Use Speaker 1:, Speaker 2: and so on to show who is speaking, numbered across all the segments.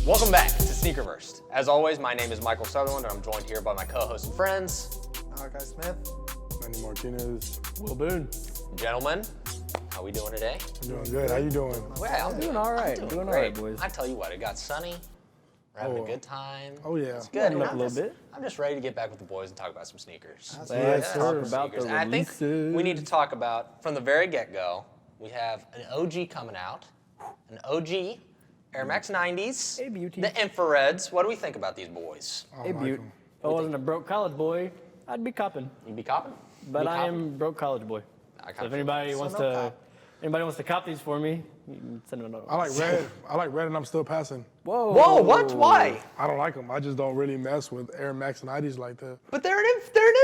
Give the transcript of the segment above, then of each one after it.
Speaker 1: Welcome back to SneakerVersed. As always, my name is Michael Sutherland, and I'm joined here by my co-hosts and friends.
Speaker 2: Malachi Smith.
Speaker 3: Manny Martinez. Will Boone.
Speaker 1: Gentlemen, how we doing today?
Speaker 3: I'm doing good. How you doing?
Speaker 1: Well,
Speaker 4: I'm doing all right.
Speaker 1: I'm
Speaker 4: Doing all
Speaker 1: great.
Speaker 4: right, boys.
Speaker 1: I tell you what, it got sunny. We're having a good time.
Speaker 3: Oh, yeah.
Speaker 1: It's good.
Speaker 4: Warming up a little bit.
Speaker 1: I'm just ready to get back with the boys and talk about some sneakers.
Speaker 4: Let's talk
Speaker 3: sir.
Speaker 4: about the
Speaker 1: And I think
Speaker 4: releases.
Speaker 1: we need to talk about, from the very get-go, we have an OG coming out, an OG Air Max 90s,
Speaker 4: Hey, beauty.
Speaker 1: the infrareds. What do we think about these boys?
Speaker 4: Hey,
Speaker 3: like
Speaker 4: Butte.
Speaker 3: 'em.
Speaker 4: If I wasn't a broke college boy, I'd be copping.
Speaker 1: You be copping?
Speaker 4: But
Speaker 1: Be
Speaker 4: I
Speaker 1: copping?
Speaker 4: am broke college boy.
Speaker 1: I
Speaker 4: So if anybody
Speaker 2: So
Speaker 4: wants
Speaker 2: no
Speaker 4: to,
Speaker 2: cop.
Speaker 4: cop these for me, you can send them a note.
Speaker 3: I like red. I like red, and I'm still passing.
Speaker 4: Whoa.
Speaker 1: Whoa, what? Why?
Speaker 3: I don't like them. I just don't really mess with Air Max 90s like that.
Speaker 1: But they're an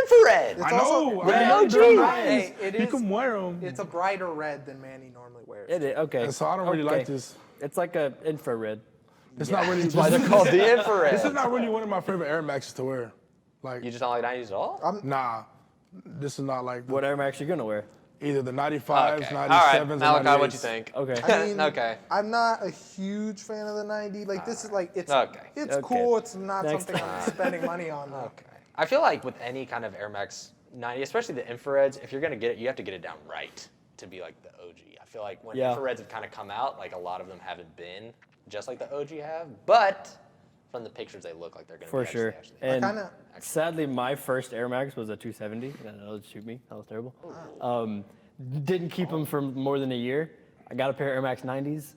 Speaker 1: infrared.
Speaker 3: I know.
Speaker 1: Red
Speaker 3: I know,
Speaker 1: OG.
Speaker 3: they're nice.
Speaker 2: Hey, it
Speaker 3: You
Speaker 2: is-
Speaker 3: can wear them.
Speaker 2: It's a brighter red than Manny normally wears.
Speaker 4: It is, okay.
Speaker 3: And so I don't really like
Speaker 4: Okay.
Speaker 3: this.
Speaker 4: It's like a infrared.
Speaker 3: It's not really.
Speaker 1: That's why they're called the infrared.
Speaker 3: This is not really one of my favorite Air Maxes to wear. Like,
Speaker 1: You just don't like 90s at all?
Speaker 3: nah. This is not like
Speaker 4: What Air Max you gonna wear?
Speaker 3: either the 95s,
Speaker 1: Okay.
Speaker 3: 97s,
Speaker 1: All right,
Speaker 3: or
Speaker 1: Malachi,
Speaker 3: 98s.
Speaker 1: what you think?
Speaker 4: Okay.
Speaker 2: I mean,
Speaker 1: Okay.
Speaker 2: I'm not a huge fan of the 90. Like, this is like, it's
Speaker 1: Okay.
Speaker 2: it's
Speaker 4: Okay.
Speaker 2: cool. It's not
Speaker 4: Next
Speaker 2: something I'm spending money on, though.
Speaker 1: Okay. I feel like with any kind of Air Max 90, especially the infrareds, if you're going to get it, you have to get it down right to be like the OG. I feel like when
Speaker 4: Yeah.
Speaker 1: infrareds have kind of come out, like a lot of them haven't been just like the OG have, but from the pictures they look like they're going to
Speaker 4: For
Speaker 1: be
Speaker 4: sure.
Speaker 1: actually.
Speaker 4: And
Speaker 2: kinda-
Speaker 4: sadly, my first Air Max was a 270. And that would shoot me. That was terrible. Didn't keep them for more than a year. I got a pair of Air Max 90s.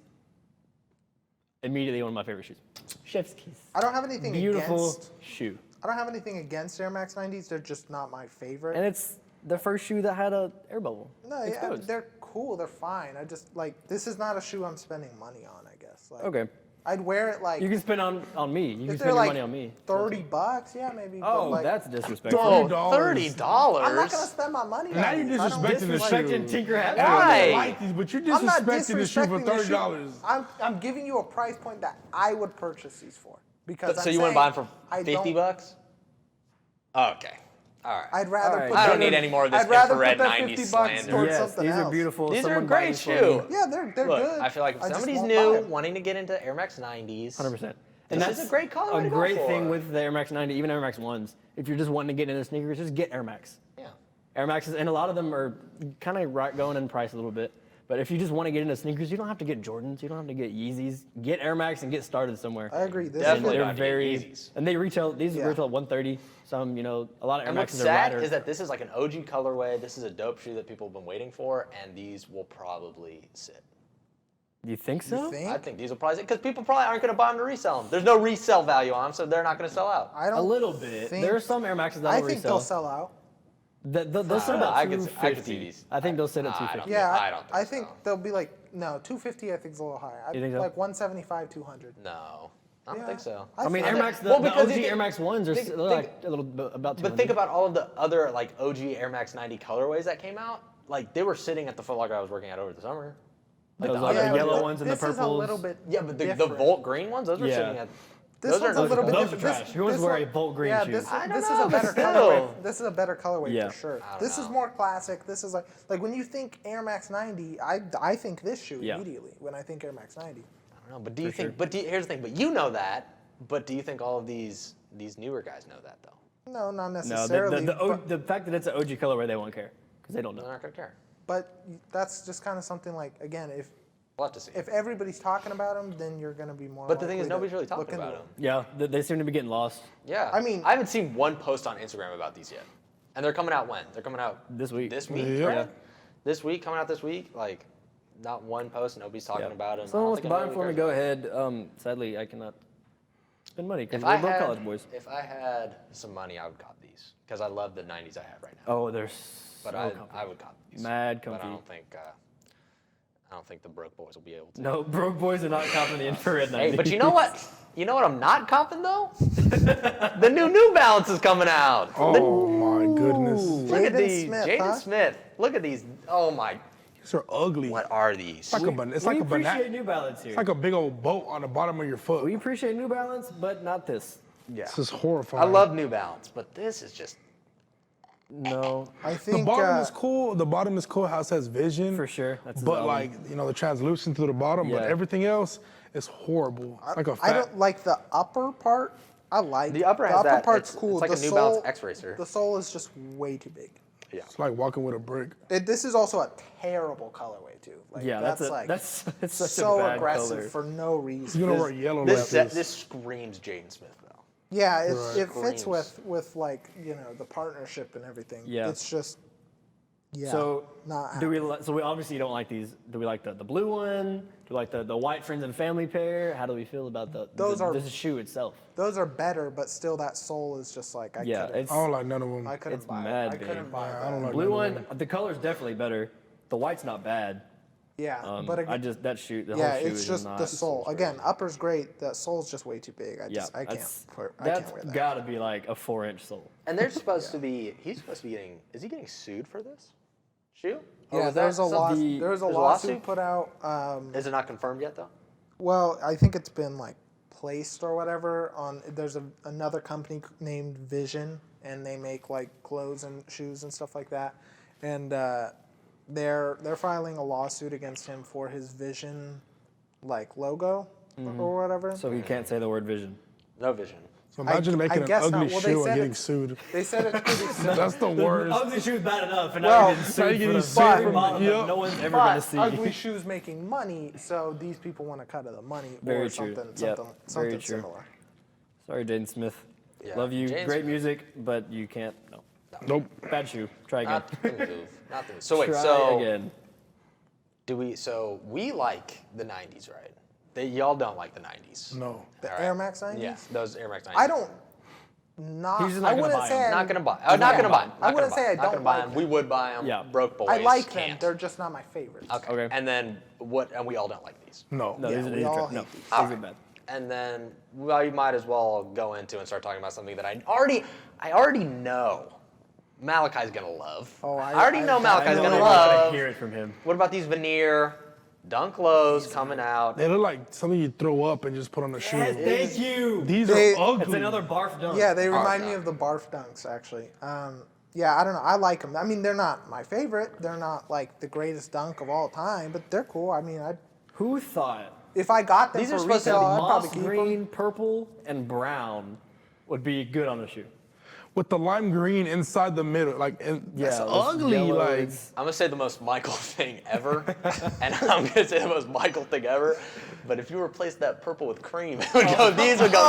Speaker 4: Immediately one of my favorite shoes. Chef's kiss.
Speaker 2: I don't have anything
Speaker 4: Beautiful
Speaker 2: against.
Speaker 4: shoe.
Speaker 2: I don't have anything against Air Max 90s. They're just not my favorite.
Speaker 4: And it's the first shoe that had a air bubble.
Speaker 2: No, yeah,
Speaker 4: exposed.
Speaker 2: they're cool. They're fine. I just like this is not a shoe I'm spending money on. I guess. Like,
Speaker 4: Okay.
Speaker 2: I'd wear it like
Speaker 4: You can spend on me. You can
Speaker 2: if
Speaker 4: spend
Speaker 2: they're
Speaker 4: your
Speaker 2: like
Speaker 4: money on me.
Speaker 2: $30. Yeah, maybe. but,
Speaker 4: Oh,
Speaker 2: like,
Speaker 4: that's disrespectful.
Speaker 1: Oh,
Speaker 3: $30.
Speaker 1: $30.
Speaker 2: I'm not gonna spend my money.
Speaker 3: Now
Speaker 2: on
Speaker 3: you're
Speaker 2: these. I don't
Speaker 3: disrespecting the
Speaker 2: dislike-
Speaker 3: shoe.
Speaker 4: Disrespecting Tinker Hat.
Speaker 1: Why?
Speaker 3: I like these, but you're
Speaker 2: I'm not
Speaker 3: disrespecting the shoe for
Speaker 2: disrespecting the shoe.
Speaker 3: $30.
Speaker 2: I'm giving you a price point that I would purchase these for because.
Speaker 1: So
Speaker 2: I'm
Speaker 1: you wouldn't buy
Speaker 2: saying
Speaker 1: them for
Speaker 2: I
Speaker 1: 50
Speaker 2: don't-
Speaker 1: bucks? Okay. All right.
Speaker 2: I'd rather.
Speaker 4: All right.
Speaker 2: Put
Speaker 1: I don't
Speaker 2: that-
Speaker 1: need any more of this
Speaker 2: I'd rather
Speaker 1: infrared
Speaker 2: put that
Speaker 1: 90s
Speaker 2: 50 bucks
Speaker 1: slander.
Speaker 2: towards
Speaker 4: Yes,
Speaker 2: something
Speaker 4: these are
Speaker 2: else.
Speaker 4: beautiful.
Speaker 1: These are a
Speaker 4: Someone
Speaker 1: great
Speaker 4: buys for me.
Speaker 1: shoe.
Speaker 2: Yeah, they're
Speaker 1: Look,
Speaker 2: good.
Speaker 1: I feel like if
Speaker 2: I just
Speaker 1: somebody's
Speaker 2: won't
Speaker 1: new,
Speaker 2: buy 'em.
Speaker 1: wanting to get into Air Max 90s,
Speaker 4: 100%.
Speaker 1: And
Speaker 4: This
Speaker 1: that's a great color
Speaker 4: A
Speaker 1: to go
Speaker 4: great
Speaker 1: for.
Speaker 4: thing with the Air Max 90, even Air Max 1s. If you're just wanting to get into sneakers, just get Air Max.
Speaker 1: Yeah.
Speaker 4: Air Maxes, and a lot of them are kind of going in price a little bit. But if you just want to get into sneakers, you don't have to get Jordans. You don't have to get Yeezys. Get Air Max and get started somewhere.
Speaker 2: I agree. This
Speaker 1: Definitely.
Speaker 2: is
Speaker 4: They're
Speaker 1: not to get
Speaker 4: very,
Speaker 1: Yeezys.
Speaker 4: and they retail. These
Speaker 2: Yeah.
Speaker 4: retail at 130. Some, a lot of Air
Speaker 1: And what's
Speaker 4: Maxes are
Speaker 1: sad
Speaker 4: lighter.
Speaker 1: is that this is like an OG colorway. This is a dope shoe that people have been waiting for, and these will probably sit.
Speaker 4: You think so?
Speaker 2: You think?
Speaker 1: I think these will probably sit because people probably aren't going to buy them to resell them. There's no resale value on them, so they're not going to sell out.
Speaker 2: I don't
Speaker 4: A little bit.
Speaker 2: think-
Speaker 4: There are some Air Maxes that
Speaker 2: I
Speaker 4: will
Speaker 2: think
Speaker 4: resell.
Speaker 2: they'll sell out.
Speaker 4: They'll sit
Speaker 1: I
Speaker 4: about
Speaker 1: could see
Speaker 4: 250.
Speaker 1: these.
Speaker 4: I think they'll sit at
Speaker 1: I don't
Speaker 4: 250.
Speaker 1: think-
Speaker 2: Yeah,
Speaker 1: I don't think
Speaker 2: I think
Speaker 1: so.
Speaker 2: they'll be like 250. I think is a little high.
Speaker 4: You think so?
Speaker 2: Like 175, 200.
Speaker 1: No, I don't
Speaker 2: Yeah.
Speaker 1: think so.
Speaker 4: I mean,
Speaker 2: think-
Speaker 4: Air Max, the,
Speaker 1: Well,
Speaker 4: the
Speaker 1: because
Speaker 4: OG
Speaker 1: you think-
Speaker 4: Air Max 1s are
Speaker 1: think-
Speaker 4: they're
Speaker 1: think-
Speaker 4: like a little bit about 200.
Speaker 1: But think about all of the other like OG Air Max 90 colorways that came out. Like they were sitting at the Foot Locker I was working at over the summer. Like
Speaker 4: Those
Speaker 1: the
Speaker 4: other
Speaker 1: other-
Speaker 2: but
Speaker 4: yellow ones and the
Speaker 2: this is a little
Speaker 4: purples.
Speaker 2: bit.
Speaker 1: Yeah, but the
Speaker 2: different.
Speaker 1: Volt green ones, those were
Speaker 4: Yeah.
Speaker 1: sitting at.
Speaker 2: This
Speaker 1: those
Speaker 2: one's
Speaker 1: are
Speaker 2: a little bit
Speaker 4: those are
Speaker 2: different.
Speaker 4: trash. Who wants to wear a Volt green
Speaker 2: yeah,
Speaker 4: shoe?
Speaker 2: This,
Speaker 1: I don't
Speaker 2: this
Speaker 1: know,
Speaker 2: is a
Speaker 1: but
Speaker 2: better
Speaker 1: still.
Speaker 2: colorway. This is a better colorway
Speaker 4: Yeah.
Speaker 2: for sure.
Speaker 1: I don't
Speaker 2: This is
Speaker 1: know.
Speaker 2: more classic. This is like when you think Air Max 90, I think this shoe
Speaker 4: Yeah.
Speaker 2: immediately when I think Air Max 90.
Speaker 1: I don't know, but do you
Speaker 4: For
Speaker 1: think?
Speaker 4: sure.
Speaker 1: But here's the thing. But you know that. But do you think all of these newer guys know that though?
Speaker 2: No, not
Speaker 4: No,
Speaker 2: necessarily.
Speaker 4: the fact that it's an OG colorway, they won't care because they don't
Speaker 1: They're
Speaker 4: know.
Speaker 1: not gonna care.
Speaker 2: but that's just kind of something like again,
Speaker 1: We'll have to see.
Speaker 2: if everybody's talking about them, then you're gonna be more.
Speaker 1: But the thing is,
Speaker 2: likely to
Speaker 1: nobody's really
Speaker 2: look
Speaker 1: talking
Speaker 2: into
Speaker 1: about
Speaker 2: it.
Speaker 1: them.
Speaker 4: Yeah, they seem to be getting lost
Speaker 1: Yeah.
Speaker 2: I mean-
Speaker 1: I haven't seen one post on Instagram about these yet. And they're coming out when? They're coming out
Speaker 4: this week.
Speaker 1: this week,
Speaker 3: Yeah.
Speaker 1: right? This week, coming out this week. Like, not one post. Nobody's talking
Speaker 4: Yeah.
Speaker 1: about them.
Speaker 4: Someone wants to buy them for me, go ahead. Sadly, I cannot spend money because
Speaker 1: If I
Speaker 4: we're broke
Speaker 1: had,
Speaker 4: college boys.
Speaker 1: if I had some money, I would cop these because I love the 90s I have right now.
Speaker 4: Oh, they're
Speaker 1: but
Speaker 4: so comfy.
Speaker 1: I would cop these.
Speaker 4: Mad
Speaker 1: But
Speaker 4: comfy.
Speaker 1: I don't think the broke boys will be able to.
Speaker 4: No, broke boys are not copping the infrared 90.
Speaker 1: Hey, but you know what? You know what I'm not copping though? The New Balance is coming out.
Speaker 3: Oh my goodness.
Speaker 1: Look at
Speaker 2: Jaden
Speaker 1: these,
Speaker 2: Smith,
Speaker 1: Jaden
Speaker 2: huh?
Speaker 1: Smith. Look at these. Oh my!
Speaker 3: These are ugly.
Speaker 1: What are these?
Speaker 3: It's like a
Speaker 4: we
Speaker 3: banana.
Speaker 4: appreciate New Balance here.
Speaker 3: It's like a big old boat on the bottom of your foot.
Speaker 4: We appreciate New Balance, but not this.
Speaker 1: Yeah.
Speaker 3: This is horrifying.
Speaker 1: I love New Balance, but this is just.
Speaker 4: No,
Speaker 2: I
Speaker 3: The
Speaker 2: think
Speaker 3: bottom is cool. The bottom is cool how it says vision.
Speaker 4: for sure. That's his
Speaker 3: But
Speaker 4: album.
Speaker 3: like, the translucent through the bottom, but
Speaker 4: Yeah.
Speaker 3: everything else It's horrible. It's like a
Speaker 2: I
Speaker 3: fat.
Speaker 2: don't like the upper part. I like
Speaker 1: The upper has
Speaker 2: the upper
Speaker 1: that.
Speaker 2: part's
Speaker 1: It's
Speaker 2: cool.
Speaker 1: like
Speaker 2: the
Speaker 1: a New
Speaker 2: sole,
Speaker 1: Balance X Racer.
Speaker 2: The sole is just way too big.
Speaker 1: Yeah.
Speaker 3: It's like walking with a brick.
Speaker 2: This is also a terrible colorway too. Like,
Speaker 4: Yeah, that's it's such
Speaker 2: so
Speaker 4: a bad
Speaker 2: aggressive
Speaker 4: color.
Speaker 2: for no reason.
Speaker 3: You're gonna wear yellow
Speaker 1: This
Speaker 3: like
Speaker 1: this screams Jaden Smith though.
Speaker 2: Yeah,
Speaker 3: Right.
Speaker 2: it fits
Speaker 1: Screams.
Speaker 2: with like the partnership and everything.
Speaker 4: Yeah.
Speaker 2: It's just
Speaker 4: So
Speaker 2: not
Speaker 4: do we?
Speaker 2: happy.
Speaker 4: So we obviously don't like these. Do we like the blue one? Do we like the white friends and family pair? How do we feel about the shoe itself?
Speaker 2: Those are better, but still that sole is just like I
Speaker 4: Yeah,
Speaker 2: couldn't.
Speaker 4: it's
Speaker 3: I don't like none of them.
Speaker 2: I couldn't
Speaker 4: it's
Speaker 2: buy
Speaker 4: mad
Speaker 2: it. I
Speaker 4: big.
Speaker 2: couldn't buy
Speaker 3: Yeah,
Speaker 2: that.
Speaker 3: I don't like
Speaker 4: blue
Speaker 3: none of
Speaker 4: one.
Speaker 3: them.
Speaker 4: The color's definitely better. The white's not bad.
Speaker 2: Yeah, but again,
Speaker 4: I just that shoe. The
Speaker 2: yeah,
Speaker 4: whole shoe
Speaker 2: it's
Speaker 4: is
Speaker 2: just
Speaker 4: not,
Speaker 2: the sole. Again, upper's great. That sole's just way too big. I
Speaker 4: Yeah,
Speaker 2: can't.
Speaker 4: that's
Speaker 2: I can't wear that.
Speaker 4: gotta be like a 4-inch sole.
Speaker 1: And they're supposed to be. He's supposed to be getting. Is he getting sued for this shoe? Or
Speaker 2: Yeah,
Speaker 1: was
Speaker 2: there's
Speaker 1: that
Speaker 2: a
Speaker 1: some-
Speaker 2: lawsuit. There's a
Speaker 1: there's a
Speaker 2: lawsuit
Speaker 1: lawsuit?
Speaker 2: put out.
Speaker 1: Is it not confirmed yet though?
Speaker 2: Well, I think it's been like placed or whatever on. There's another company named Vision, and they make like clothes and shoes and stuff like that, and they're filing a lawsuit against him for his Vision, like logo or whatever.
Speaker 4: So he can't say the word vision.
Speaker 1: No vision.
Speaker 3: So imagine
Speaker 2: I
Speaker 3: making an
Speaker 2: guess
Speaker 3: ugly
Speaker 2: not. Well, they
Speaker 3: shoe
Speaker 2: said
Speaker 3: and getting
Speaker 2: it's-
Speaker 3: sued.
Speaker 2: They said it's pretty simple.
Speaker 3: That's the worst.
Speaker 4: Ugly shoe's bad enough, and
Speaker 2: Well,
Speaker 4: now you're getting
Speaker 3: now you're
Speaker 4: sued
Speaker 3: getting
Speaker 4: for
Speaker 3: sued
Speaker 4: the very
Speaker 3: from-
Speaker 4: bottom
Speaker 3: yep.
Speaker 4: that no one's ever gonna
Speaker 2: But
Speaker 4: see.
Speaker 2: ugly shoes making money, so these people want to cut of the money
Speaker 4: Very
Speaker 2: or
Speaker 4: true.
Speaker 2: something,
Speaker 4: Yep,
Speaker 2: something,
Speaker 4: very
Speaker 2: something
Speaker 4: true.
Speaker 2: similar.
Speaker 4: Sorry, Jaden Smith.
Speaker 1: Yeah,
Speaker 4: Love you.
Speaker 1: Jaden
Speaker 4: Great
Speaker 1: Smith.
Speaker 4: music, but you can't. No.
Speaker 3: Nope.
Speaker 4: Bad shoe. Try again.
Speaker 1: Not the move. Not the move. So wait.
Speaker 4: Try
Speaker 1: So
Speaker 4: again.
Speaker 1: do we? So we like the '90s, right? Y'all don't like the '90s.
Speaker 3: No.
Speaker 2: The
Speaker 1: All right.
Speaker 2: Air Max 90s?
Speaker 1: Yeah, those Air Max 90s.
Speaker 2: I don't. Not.
Speaker 4: He's just not
Speaker 2: I
Speaker 4: gonna
Speaker 2: wouldn't
Speaker 4: buy
Speaker 2: say.
Speaker 4: 'em.
Speaker 2: I'm-
Speaker 1: Not gonna buy. I'm not gonna buy them.
Speaker 2: I wouldn't say I
Speaker 1: Not
Speaker 2: don't
Speaker 1: gonna buy
Speaker 2: like
Speaker 1: them. We would buy them.
Speaker 4: Yeah.
Speaker 1: Broke boys.
Speaker 2: I like them.
Speaker 1: can't.
Speaker 2: They're just not my favorites.
Speaker 1: Okay. And then what? And we all don't like these.
Speaker 3: No.
Speaker 4: No,
Speaker 2: Yeah,
Speaker 4: these are
Speaker 2: we
Speaker 4: these are
Speaker 2: all
Speaker 4: no.
Speaker 2: hate these.
Speaker 4: These are bad.
Speaker 1: And then well, you might as well go into and start talking about something that I already know Malachi's gonna love.
Speaker 2: Oh,
Speaker 1: I already know
Speaker 4: I
Speaker 1: Malachi's
Speaker 4: know
Speaker 1: gonna
Speaker 4: you're gonna
Speaker 1: love.
Speaker 4: hear it from him.
Speaker 1: What about these Veneer dunk lows coming out?
Speaker 3: They look like something you throw up and just put on a shoe.
Speaker 4: Thank you.
Speaker 3: These
Speaker 2: They-
Speaker 3: are ugly.
Speaker 4: It's another barf dunk.
Speaker 2: Yeah, they remind
Speaker 1: no.
Speaker 2: me of the barf dunks actually. Yeah, I don't know. I like them. I mean, they're not my favorite. They're not like the greatest dunk of all time, but they're cool. I mean,
Speaker 4: Who thought
Speaker 2: if I got them
Speaker 1: These are
Speaker 2: for
Speaker 1: supposed to
Speaker 2: retail,
Speaker 1: be
Speaker 2: I'd probably
Speaker 4: moss
Speaker 2: keep them.
Speaker 4: green, purple, and brown would be good on a shoe?
Speaker 3: With the lime green inside the middle, like that's
Speaker 4: those
Speaker 3: ugly.
Speaker 4: yellow,
Speaker 3: Like
Speaker 4: it's-
Speaker 1: I'm gonna say the most Michael thing ever, and I'm gonna say the most Michael thing ever. But if you replace that purple with cream, it would go. These would go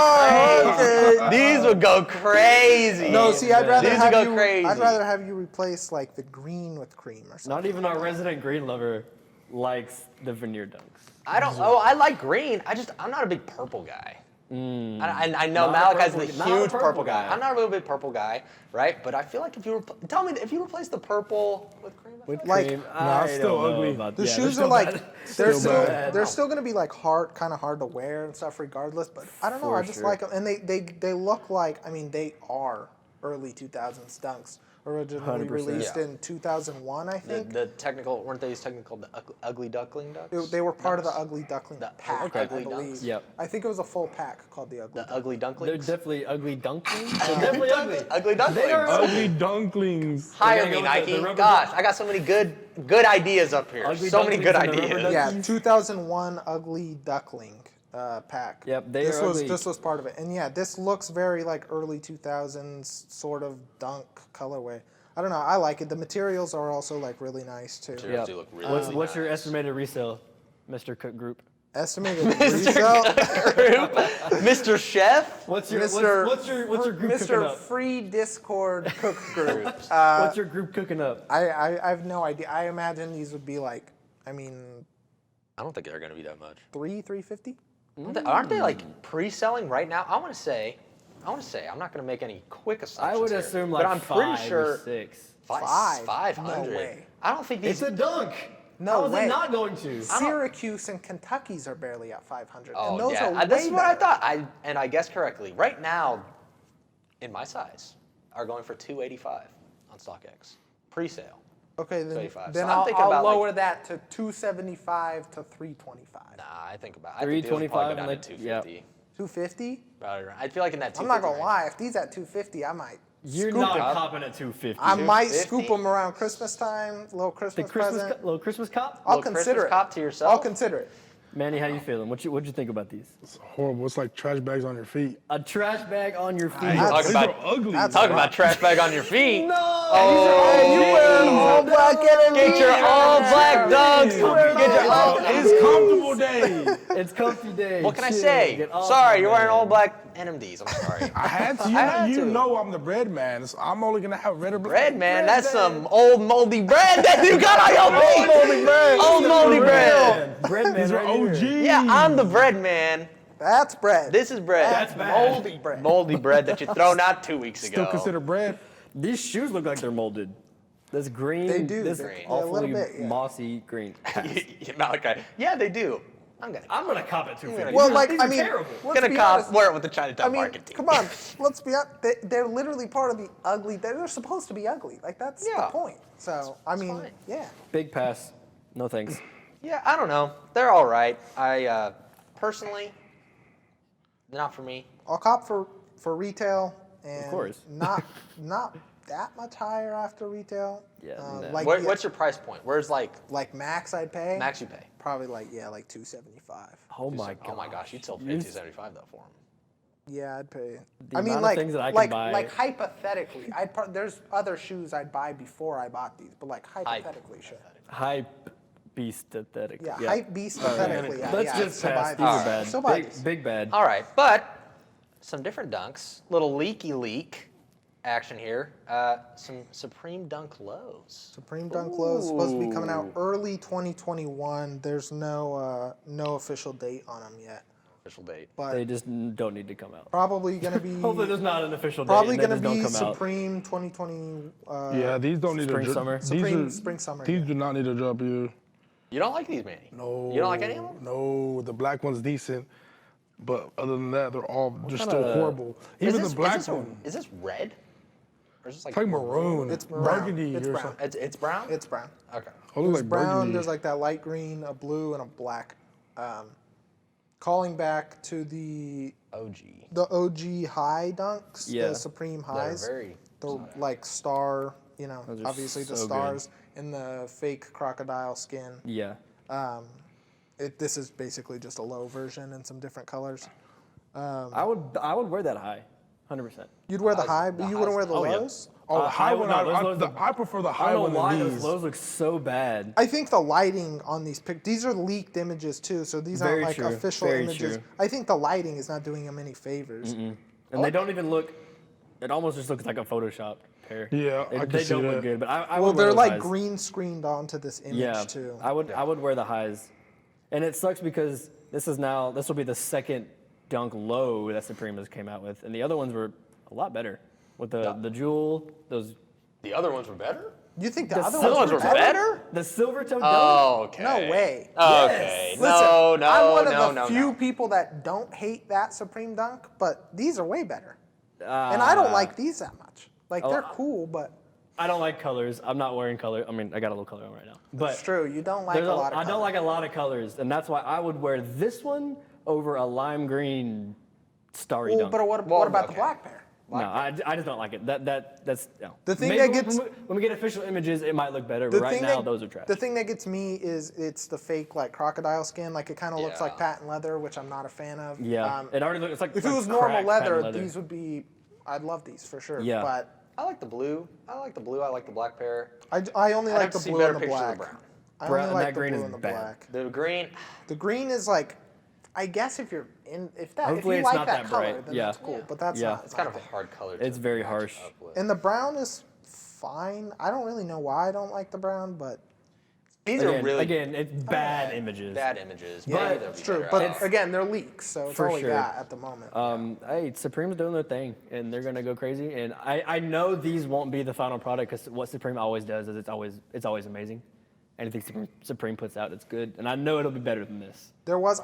Speaker 1: crazy. These would go crazy.
Speaker 2: No, see, I'd rather
Speaker 1: These would
Speaker 2: have
Speaker 1: go
Speaker 2: you.
Speaker 1: crazy.
Speaker 2: I'd rather have you replace like the green with cream or something.
Speaker 4: Not even our resident green lover likes the Veneer dunks.
Speaker 1: I don't. Oh, I like green. I'm not a big purple guy. I know
Speaker 4: Not a
Speaker 1: Malachi's
Speaker 4: purple-
Speaker 1: the
Speaker 4: not a
Speaker 1: huge
Speaker 4: purple
Speaker 1: purple guy.
Speaker 4: guy.
Speaker 1: I'm not a real big purple guy, right? But I feel like if you tell me if you replace the purple with cream, I feel
Speaker 4: With
Speaker 2: Like-
Speaker 4: cream,
Speaker 3: Nah,
Speaker 4: I
Speaker 3: it's still
Speaker 4: don't know
Speaker 3: ugly.
Speaker 4: about-
Speaker 2: The
Speaker 4: yeah, they're
Speaker 2: shoes
Speaker 4: still
Speaker 2: are like
Speaker 4: bad.
Speaker 2: they're
Speaker 3: Still
Speaker 2: still
Speaker 3: bad.
Speaker 2: they're still gonna be like kind of hard to wear and stuff regardless. But I don't know.
Speaker 4: For
Speaker 2: I just
Speaker 4: sure.
Speaker 2: like them, and they look like. I mean, they are early 2000s dunks. Originally
Speaker 4: 100%.
Speaker 2: released
Speaker 1: Yeah.
Speaker 2: in 2001, I think.
Speaker 1: the technical weren't they technical the ugly duckling ducks?
Speaker 2: They were part of the Ugly Duckling
Speaker 1: The
Speaker 2: pack,
Speaker 1: Ugly
Speaker 2: I believe.
Speaker 1: Dunks?
Speaker 4: Yep.
Speaker 2: I think it was a full pack called the Ugly.
Speaker 1: The ugly
Speaker 4: They're
Speaker 1: dunklings.
Speaker 4: definitely ugly dunklings. They're definitely ugly.
Speaker 1: Ugly dunklings.
Speaker 4: They are
Speaker 3: ugly dunklings.
Speaker 1: Hire
Speaker 4: They're
Speaker 1: me,
Speaker 4: gonna go with
Speaker 1: Nike.
Speaker 4: the rubber
Speaker 1: Gosh,
Speaker 4: duck.
Speaker 1: I got so many good ideas up here.
Speaker 4: Ugly
Speaker 1: So many good
Speaker 4: dunklings and the rubber
Speaker 1: ideas.
Speaker 2: Yeah, 2001 Ugly Duckling pack.
Speaker 4: Yep, they
Speaker 2: this
Speaker 4: are
Speaker 2: was
Speaker 4: ugly.
Speaker 2: this was part of it, and yeah, this looks very like early 2000s sort of dunk colorway. I don't know. I like it. The materials are also like really nice too.
Speaker 1: Sure.
Speaker 4: Yep.
Speaker 1: do look really,
Speaker 4: What's,
Speaker 1: really
Speaker 4: what's your
Speaker 1: nice.
Speaker 4: estimated resale, Mr. Cook Group?
Speaker 2: Estimated resale.
Speaker 1: Mr. Chef?
Speaker 4: What's your
Speaker 2: Mr.
Speaker 4: what's your group cooking
Speaker 2: Mr.
Speaker 4: up?
Speaker 2: Free Discord Cook Group.
Speaker 4: What's your group cooking up?
Speaker 2: I have no idea. I imagine these would be like, I mean,
Speaker 1: I don't think they're going to be that much.
Speaker 2: 350.
Speaker 1: Aren't they like pre-selling right now? I want to say, I'm not going to make any quick assumptions.
Speaker 4: I would
Speaker 1: here,
Speaker 4: assume
Speaker 1: but
Speaker 4: like
Speaker 1: I'm
Speaker 4: 5
Speaker 1: pretty sure
Speaker 4: or 6.
Speaker 2: Five?
Speaker 1: 500.
Speaker 2: No way.
Speaker 1: I don't think these.
Speaker 4: It's a dunk.
Speaker 2: No
Speaker 4: How is
Speaker 2: way.
Speaker 4: it not going to?
Speaker 2: Syracuse and Kentucky's are barely at 500.
Speaker 1: Oh
Speaker 2: and those
Speaker 1: yeah,
Speaker 2: are
Speaker 1: this
Speaker 2: way
Speaker 1: is what I
Speaker 2: better.
Speaker 1: thought. I guessed correctly. Right now, in my size, are going for $285 on StockX pre-sale.
Speaker 2: Okay, then,
Speaker 1: 285.
Speaker 2: then
Speaker 1: So I'm
Speaker 2: I'll,
Speaker 1: thinking
Speaker 2: I'll
Speaker 1: about,
Speaker 2: lower that to 275 to 325.
Speaker 1: Nah, I think about. I think these will probably
Speaker 4: 325
Speaker 1: go down
Speaker 4: and
Speaker 1: to
Speaker 4: like-
Speaker 1: 250.
Speaker 2: 250?
Speaker 1: About right. I feel like in that 250.
Speaker 2: I'm not gonna
Speaker 1: range.
Speaker 2: lie. If these at 250, I might.
Speaker 4: You're
Speaker 2: scoop
Speaker 4: not
Speaker 2: them.
Speaker 4: copping at 250.
Speaker 2: I might
Speaker 1: 250?
Speaker 2: scoop them around Christmas time, little
Speaker 4: the
Speaker 2: Christmas
Speaker 4: Christmas
Speaker 2: present.
Speaker 4: little Christmas cop.
Speaker 2: I'll
Speaker 1: Little
Speaker 2: consider
Speaker 1: Christmas
Speaker 2: it.
Speaker 1: cop to yourself?
Speaker 2: I'll consider it.
Speaker 4: Manny, how you feeling? What'd you think about these?
Speaker 3: It's horrible. It's like trash bags on your feet.
Speaker 4: A trash bag on your feet.
Speaker 1: Talk
Speaker 3: These
Speaker 1: about
Speaker 3: are ugly.
Speaker 1: talk about trash bag on your feet.
Speaker 2: Hey, you wearing all black energy?
Speaker 1: Get your all black dunks. Get your all.
Speaker 3: It's comfortable day.
Speaker 4: It's comfy day.
Speaker 1: What can I
Speaker 4: Chill.
Speaker 1: say?
Speaker 4: Get off
Speaker 1: Sorry,
Speaker 4: my
Speaker 1: you're wearing
Speaker 4: man.
Speaker 1: all black NMDs. I'm sorry.
Speaker 3: I had to. You know I'm the bread man. So I'm only gonna have red or black.
Speaker 1: Bread, man, that's some old moldy bread that you got on your feet. Old moldy bread. Old moldy bread.
Speaker 4: Bread man
Speaker 3: These are
Speaker 4: right here.
Speaker 3: OG.
Speaker 1: Yeah, I'm the bread man.
Speaker 2: That's bread.
Speaker 1: This is bread.
Speaker 4: That's bad.
Speaker 2: moldy bread.
Speaker 1: Moldy bread that you thrown out 2 weeks ago.
Speaker 3: Still considered bread.
Speaker 4: These shoes look like they're molded. This green.
Speaker 2: They do.
Speaker 4: This
Speaker 2: They're a
Speaker 4: awfully
Speaker 2: little bit, yeah.
Speaker 4: mossy green.
Speaker 1: Malachi. Yeah, they do. I'm gonna
Speaker 4: cop it $250.
Speaker 2: Well, like,
Speaker 4: These
Speaker 2: I
Speaker 4: are
Speaker 2: mean,
Speaker 4: terrible.
Speaker 2: let's
Speaker 1: gonna
Speaker 2: be
Speaker 1: cop
Speaker 2: honest.
Speaker 1: wear it with the Chinatown
Speaker 2: I mean,
Speaker 1: market team.
Speaker 2: come on, let's be honest. They're literally part of the ugly. They're supposed to be ugly. Like that's the
Speaker 1: Yeah.
Speaker 2: point. So I mean,
Speaker 1: fine.
Speaker 2: yeah.
Speaker 4: Big pass. No thanks.
Speaker 1: Yeah, I don't know. They're all right. I personally, not for me.
Speaker 2: I'll cop for retail and
Speaker 4: course.
Speaker 2: not that much higher after retail.
Speaker 4: Yeah, no.
Speaker 2: Like
Speaker 1: What's your price point? Where's like
Speaker 2: max I'd pay?
Speaker 1: max you pay?
Speaker 2: Probably like $275.
Speaker 4: Oh my god.
Speaker 1: Oh my gosh, you'd still pay $275 though for them.
Speaker 2: Yeah, I'd pay.
Speaker 4: The
Speaker 2: I mean,
Speaker 4: amount of
Speaker 2: like,
Speaker 4: things that I can
Speaker 2: like,
Speaker 4: buy-
Speaker 2: like hypothetically, there's other shoes I'd buy before I bought these, but like hypothetically, sure.
Speaker 4: Hype beast aesthetic.
Speaker 2: Yeah, hype beast hypothetically. Yeah,
Speaker 4: Let's
Speaker 2: yeah,
Speaker 4: just
Speaker 2: still
Speaker 4: pass.
Speaker 2: buy
Speaker 4: These are
Speaker 2: these.
Speaker 4: bad.
Speaker 2: Still buy
Speaker 4: Big,
Speaker 2: these.
Speaker 4: big bad.
Speaker 1: All right, but some different dunks. Little leaky leak action here. Some Supreme Dunk lows.
Speaker 2: Supreme Dunk Lows supposed to be coming out early 2021. There's no official date on them yet,
Speaker 1: Official date.
Speaker 2: but
Speaker 4: They just don't need to come out.
Speaker 2: probably gonna be
Speaker 4: Hopefully there's not an official date.
Speaker 2: probably
Speaker 4: and they
Speaker 2: gonna
Speaker 4: just
Speaker 2: be
Speaker 4: don't come out.
Speaker 2: Supreme 2020.
Speaker 3: Yeah, these don't need
Speaker 4: Spring,
Speaker 3: to drop.
Speaker 4: summer.
Speaker 2: Spring, summer.
Speaker 3: These
Speaker 2: yeah.
Speaker 3: do not need to drop you.
Speaker 1: You don't like these, Manny?
Speaker 3: No.
Speaker 1: You don't like any of them?
Speaker 3: No, the black one's decent, but other than that, they're all just still
Speaker 4: kinda-
Speaker 3: horrible. Even the black
Speaker 1: is
Speaker 3: one,
Speaker 1: Is this red? Or is this like
Speaker 3: it's like maroon.
Speaker 2: It's brown.
Speaker 3: burgundy
Speaker 2: It's
Speaker 3: or
Speaker 2: brown.
Speaker 3: something.
Speaker 1: It's brown?
Speaker 2: It's brown.
Speaker 1: Okay.
Speaker 3: Oh, it looks
Speaker 2: There's
Speaker 3: like
Speaker 2: brown.
Speaker 3: burgundy.
Speaker 2: There's like that light green, a blue, and a black. Calling back to the
Speaker 1: OG.
Speaker 2: OG high dunks,
Speaker 4: Yeah.
Speaker 2: the Supreme
Speaker 1: They're
Speaker 2: highs,
Speaker 1: very.
Speaker 2: the like star,
Speaker 4: Those are
Speaker 2: obviously the
Speaker 4: so good.
Speaker 2: stars in the fake crocodile skin.
Speaker 4: Yeah.
Speaker 2: This is basically just a low version in some different colors.
Speaker 4: I would wear that high, 100%.
Speaker 2: You'd wear the high, but you wouldn't wear the
Speaker 4: Oh, yeah.
Speaker 2: lows.
Speaker 3: Oh, the high one.
Speaker 4: no, those lows
Speaker 3: I prefer the
Speaker 4: I
Speaker 3: high
Speaker 4: don't
Speaker 3: one
Speaker 4: know why
Speaker 3: than
Speaker 4: those
Speaker 3: these.
Speaker 4: lows look so bad.
Speaker 2: I think the lighting on these are leaked images too, so these
Speaker 4: Very
Speaker 2: aren't like
Speaker 4: true,
Speaker 2: official
Speaker 4: very
Speaker 2: images.
Speaker 4: true.
Speaker 2: I think the lighting is not doing them any favors.
Speaker 4: And they don't even look. It almost just looks like a Photoshop pair.
Speaker 3: Yeah,
Speaker 4: They,
Speaker 3: I can
Speaker 4: they
Speaker 3: see
Speaker 4: don't look
Speaker 3: that.
Speaker 4: good, but I
Speaker 2: Well,
Speaker 4: would wear
Speaker 2: they're
Speaker 4: those
Speaker 2: like
Speaker 4: highs.
Speaker 2: green screened onto this image
Speaker 4: Yeah,
Speaker 2: too.
Speaker 4: I would wear the highs, and it sucks because this will be the second dunk low that Supreme has came out with, and the other ones were a lot better with the jewel, those
Speaker 1: The other ones were better?
Speaker 2: You think the
Speaker 4: The
Speaker 2: other
Speaker 1: The other
Speaker 2: ones
Speaker 1: ones
Speaker 2: were
Speaker 1: were
Speaker 2: better?
Speaker 1: better?
Speaker 4: the silver toe dunk.
Speaker 1: Oh, okay.
Speaker 2: No way.
Speaker 1: Okay.
Speaker 2: Listen,
Speaker 1: No, no,
Speaker 2: I'm one of
Speaker 1: no,
Speaker 2: the
Speaker 1: no,
Speaker 2: few
Speaker 1: no.
Speaker 2: people that don't hate that Supreme Dunk, but these are way better. And I don't like these that much. Like they're cool, but
Speaker 4: I don't like colors. I'm not wearing color. I mean, I got a little color on right now, but
Speaker 2: it's true. You don't like a lot of
Speaker 4: I don't
Speaker 2: color.
Speaker 4: like a lot of colors, and that's why I would wear this one over a lime green starry
Speaker 2: Well,
Speaker 4: dunk.
Speaker 2: but what about the
Speaker 1: okay.
Speaker 2: black pair?
Speaker 4: No, I just don't like it. That's no.
Speaker 2: The thing
Speaker 4: Maybe
Speaker 2: that gets-
Speaker 4: when we get official images, it might look better. But right now, those are trash.
Speaker 2: The thing that gets me is it's the fake like crocodile skin. Like it kind of looks
Speaker 1: Yeah.
Speaker 2: like patent leather, which I'm not a fan of.
Speaker 4: Yeah, it already looks. It's like
Speaker 2: If
Speaker 4: like
Speaker 2: it was normal
Speaker 4: cracked patent
Speaker 2: leather, these would be. I'd love these for sure.
Speaker 4: Yeah.
Speaker 2: But
Speaker 1: I like the blue. I like the blue. I like the black pair.
Speaker 2: I only
Speaker 1: I'd
Speaker 2: like
Speaker 1: have
Speaker 2: the
Speaker 1: to see
Speaker 2: blue
Speaker 1: better
Speaker 2: and the
Speaker 1: pictures of
Speaker 2: black.
Speaker 1: the brown.
Speaker 2: I
Speaker 4: Brown-
Speaker 2: only like
Speaker 4: that
Speaker 2: the
Speaker 4: green
Speaker 2: blue
Speaker 4: is
Speaker 2: and the
Speaker 4: bad.
Speaker 2: black.
Speaker 1: The green.
Speaker 2: The green is like, I guess if you're in, if
Speaker 4: Hopefully
Speaker 2: you
Speaker 4: it's
Speaker 2: like
Speaker 4: not
Speaker 2: that
Speaker 4: that
Speaker 2: color,
Speaker 4: bright.
Speaker 2: then
Speaker 4: Yeah.
Speaker 2: that's cool. But that's
Speaker 4: Yeah.
Speaker 2: not.
Speaker 1: It's kind of a hard color.
Speaker 4: It's
Speaker 1: to
Speaker 4: very
Speaker 1: match
Speaker 4: harsh.
Speaker 1: up with.
Speaker 2: And the brown is fine. I don't really know why I don't like the brown, but
Speaker 1: These are really
Speaker 4: again, it's bad images.
Speaker 1: bad images.
Speaker 2: yeah,
Speaker 1: Maybe they'll
Speaker 2: it's
Speaker 1: be
Speaker 2: true.
Speaker 1: better.
Speaker 2: But
Speaker 1: I don't know.
Speaker 2: again, they're leaks, so it's
Speaker 4: For
Speaker 2: all we
Speaker 4: sure.
Speaker 2: got at the moment.
Speaker 4: Hey, Supreme's doing their thing, and they're gonna go crazy. And I know these won't be the final product because what Supreme always does is it's always amazing. Anything Supreme puts out, it's good, and I know it'll be better than this.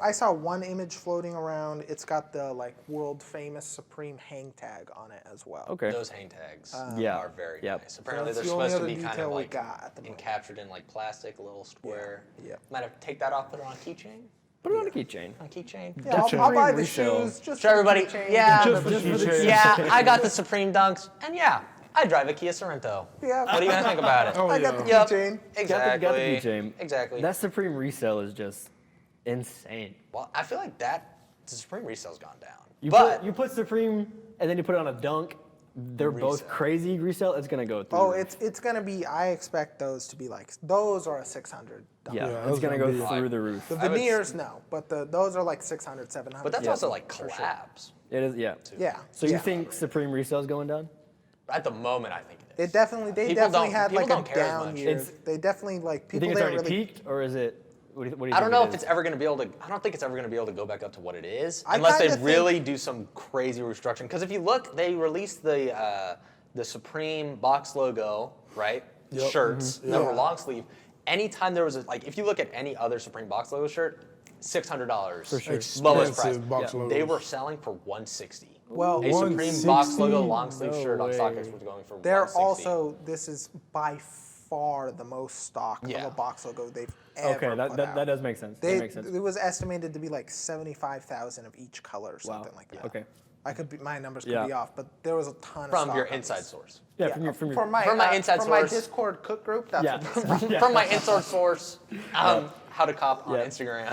Speaker 2: I saw one image floating around. It's got the like world famous Supreme hang tag on it as well.
Speaker 4: Okay.
Speaker 1: Those hang tags
Speaker 4: Yeah.
Speaker 1: are very
Speaker 4: Yep.
Speaker 1: nice. Apparently,
Speaker 2: That's
Speaker 1: they're
Speaker 2: the only
Speaker 1: supposed to
Speaker 2: other
Speaker 1: be kind
Speaker 2: detail
Speaker 1: of
Speaker 2: we
Speaker 1: like
Speaker 2: got at the moment.
Speaker 1: encaptured in like plastic, a little square.
Speaker 2: Yeah.
Speaker 1: Might have to take that off, put it on a keychain.
Speaker 4: Put it on a keychain.
Speaker 1: On a keychain.
Speaker 2: Yeah, I'll buy the
Speaker 4: resale.
Speaker 2: shoes just
Speaker 1: For
Speaker 2: for
Speaker 1: everybody,
Speaker 2: the keychain.
Speaker 1: yeah,
Speaker 3: Just for the keychain.
Speaker 1: yeah. I got the Supreme Dunks, and yeah, I drive a Kia Sorento.
Speaker 2: Yeah.
Speaker 1: What are you gonna think about it?
Speaker 3: Oh,
Speaker 2: I got the
Speaker 3: yeah.
Speaker 2: keychain.
Speaker 1: Exactly.
Speaker 4: Got the keychain.
Speaker 1: Exactly.
Speaker 4: That Supreme resale is just insane.
Speaker 1: Well, I feel like the Supreme resale's gone down.
Speaker 4: You put Supreme and then you put it on a Dunk. They're both
Speaker 1: Resale.
Speaker 4: crazy resale. It's gonna go through.
Speaker 2: Oh, it's gonna be. I expect those to be like those are a $600.
Speaker 4: yeah,
Speaker 3: Yeah,
Speaker 4: it's
Speaker 3: those
Speaker 4: gonna
Speaker 3: gonna
Speaker 4: go
Speaker 3: be-
Speaker 4: through the roof.
Speaker 2: The
Speaker 1: I would
Speaker 2: veneers, no, but those are like 600, 700.
Speaker 1: But that's also like
Speaker 2: for sure.
Speaker 1: collabs.
Speaker 4: It is, yeah.
Speaker 2: Yeah.
Speaker 4: So you
Speaker 2: yeah.
Speaker 4: think Supreme resale is going down?
Speaker 1: At the moment, I think it is.
Speaker 2: They definitely
Speaker 1: People
Speaker 2: had
Speaker 1: people
Speaker 2: like
Speaker 1: don't
Speaker 2: a
Speaker 1: care as
Speaker 2: down
Speaker 1: much.
Speaker 2: year. They definitely like
Speaker 4: You
Speaker 2: people
Speaker 4: think it's
Speaker 2: didn't
Speaker 4: already
Speaker 2: really.
Speaker 4: peaked, or is it? What do you think
Speaker 1: I don't know if
Speaker 4: it
Speaker 1: it's
Speaker 4: is?
Speaker 1: ever going to be able to. I don't think it's ever going to be able to go back up to what it is
Speaker 2: I
Speaker 1: unless they
Speaker 2: kinda
Speaker 1: really do some crazy restructuring. Because if you look, they released the Supreme box logo, right?
Speaker 3: Yep.
Speaker 1: Shirts that were
Speaker 2: Yeah.
Speaker 1: long sleeve. Anytime there was if you look at any other Supreme box logo shirt, $600
Speaker 4: For sure.
Speaker 1: lowest price.
Speaker 3: Expensive box logos.
Speaker 1: They were selling for $160.
Speaker 2: Well,
Speaker 1: A Supreme box
Speaker 3: 160?
Speaker 1: logo long sleeve
Speaker 4: No
Speaker 1: shirt on
Speaker 4: way.
Speaker 1: StockX was going for
Speaker 2: they're
Speaker 1: 160.
Speaker 2: also. This is by far the most stock
Speaker 1: Yeah.
Speaker 2: of a box logo they've ever
Speaker 4: Okay,
Speaker 2: put out.
Speaker 4: that does make sense.
Speaker 2: They,
Speaker 4: that makes sense.
Speaker 2: It was estimated to be like 75,000 of each color or something like that.
Speaker 4: Okay.
Speaker 2: My numbers could
Speaker 4: Yeah.
Speaker 2: be off, but there was a ton of
Speaker 1: from
Speaker 2: stock
Speaker 1: your
Speaker 2: on
Speaker 1: inside
Speaker 2: these.
Speaker 1: source.
Speaker 4: Yeah,
Speaker 2: Yeah,
Speaker 4: from your
Speaker 2: from my
Speaker 1: inside
Speaker 2: from my
Speaker 1: source.
Speaker 2: Discord cook group. That's
Speaker 4: yeah.
Speaker 2: what they said.
Speaker 1: From my inside source, how to cop on
Speaker 4: Yeah.
Speaker 1: Instagram.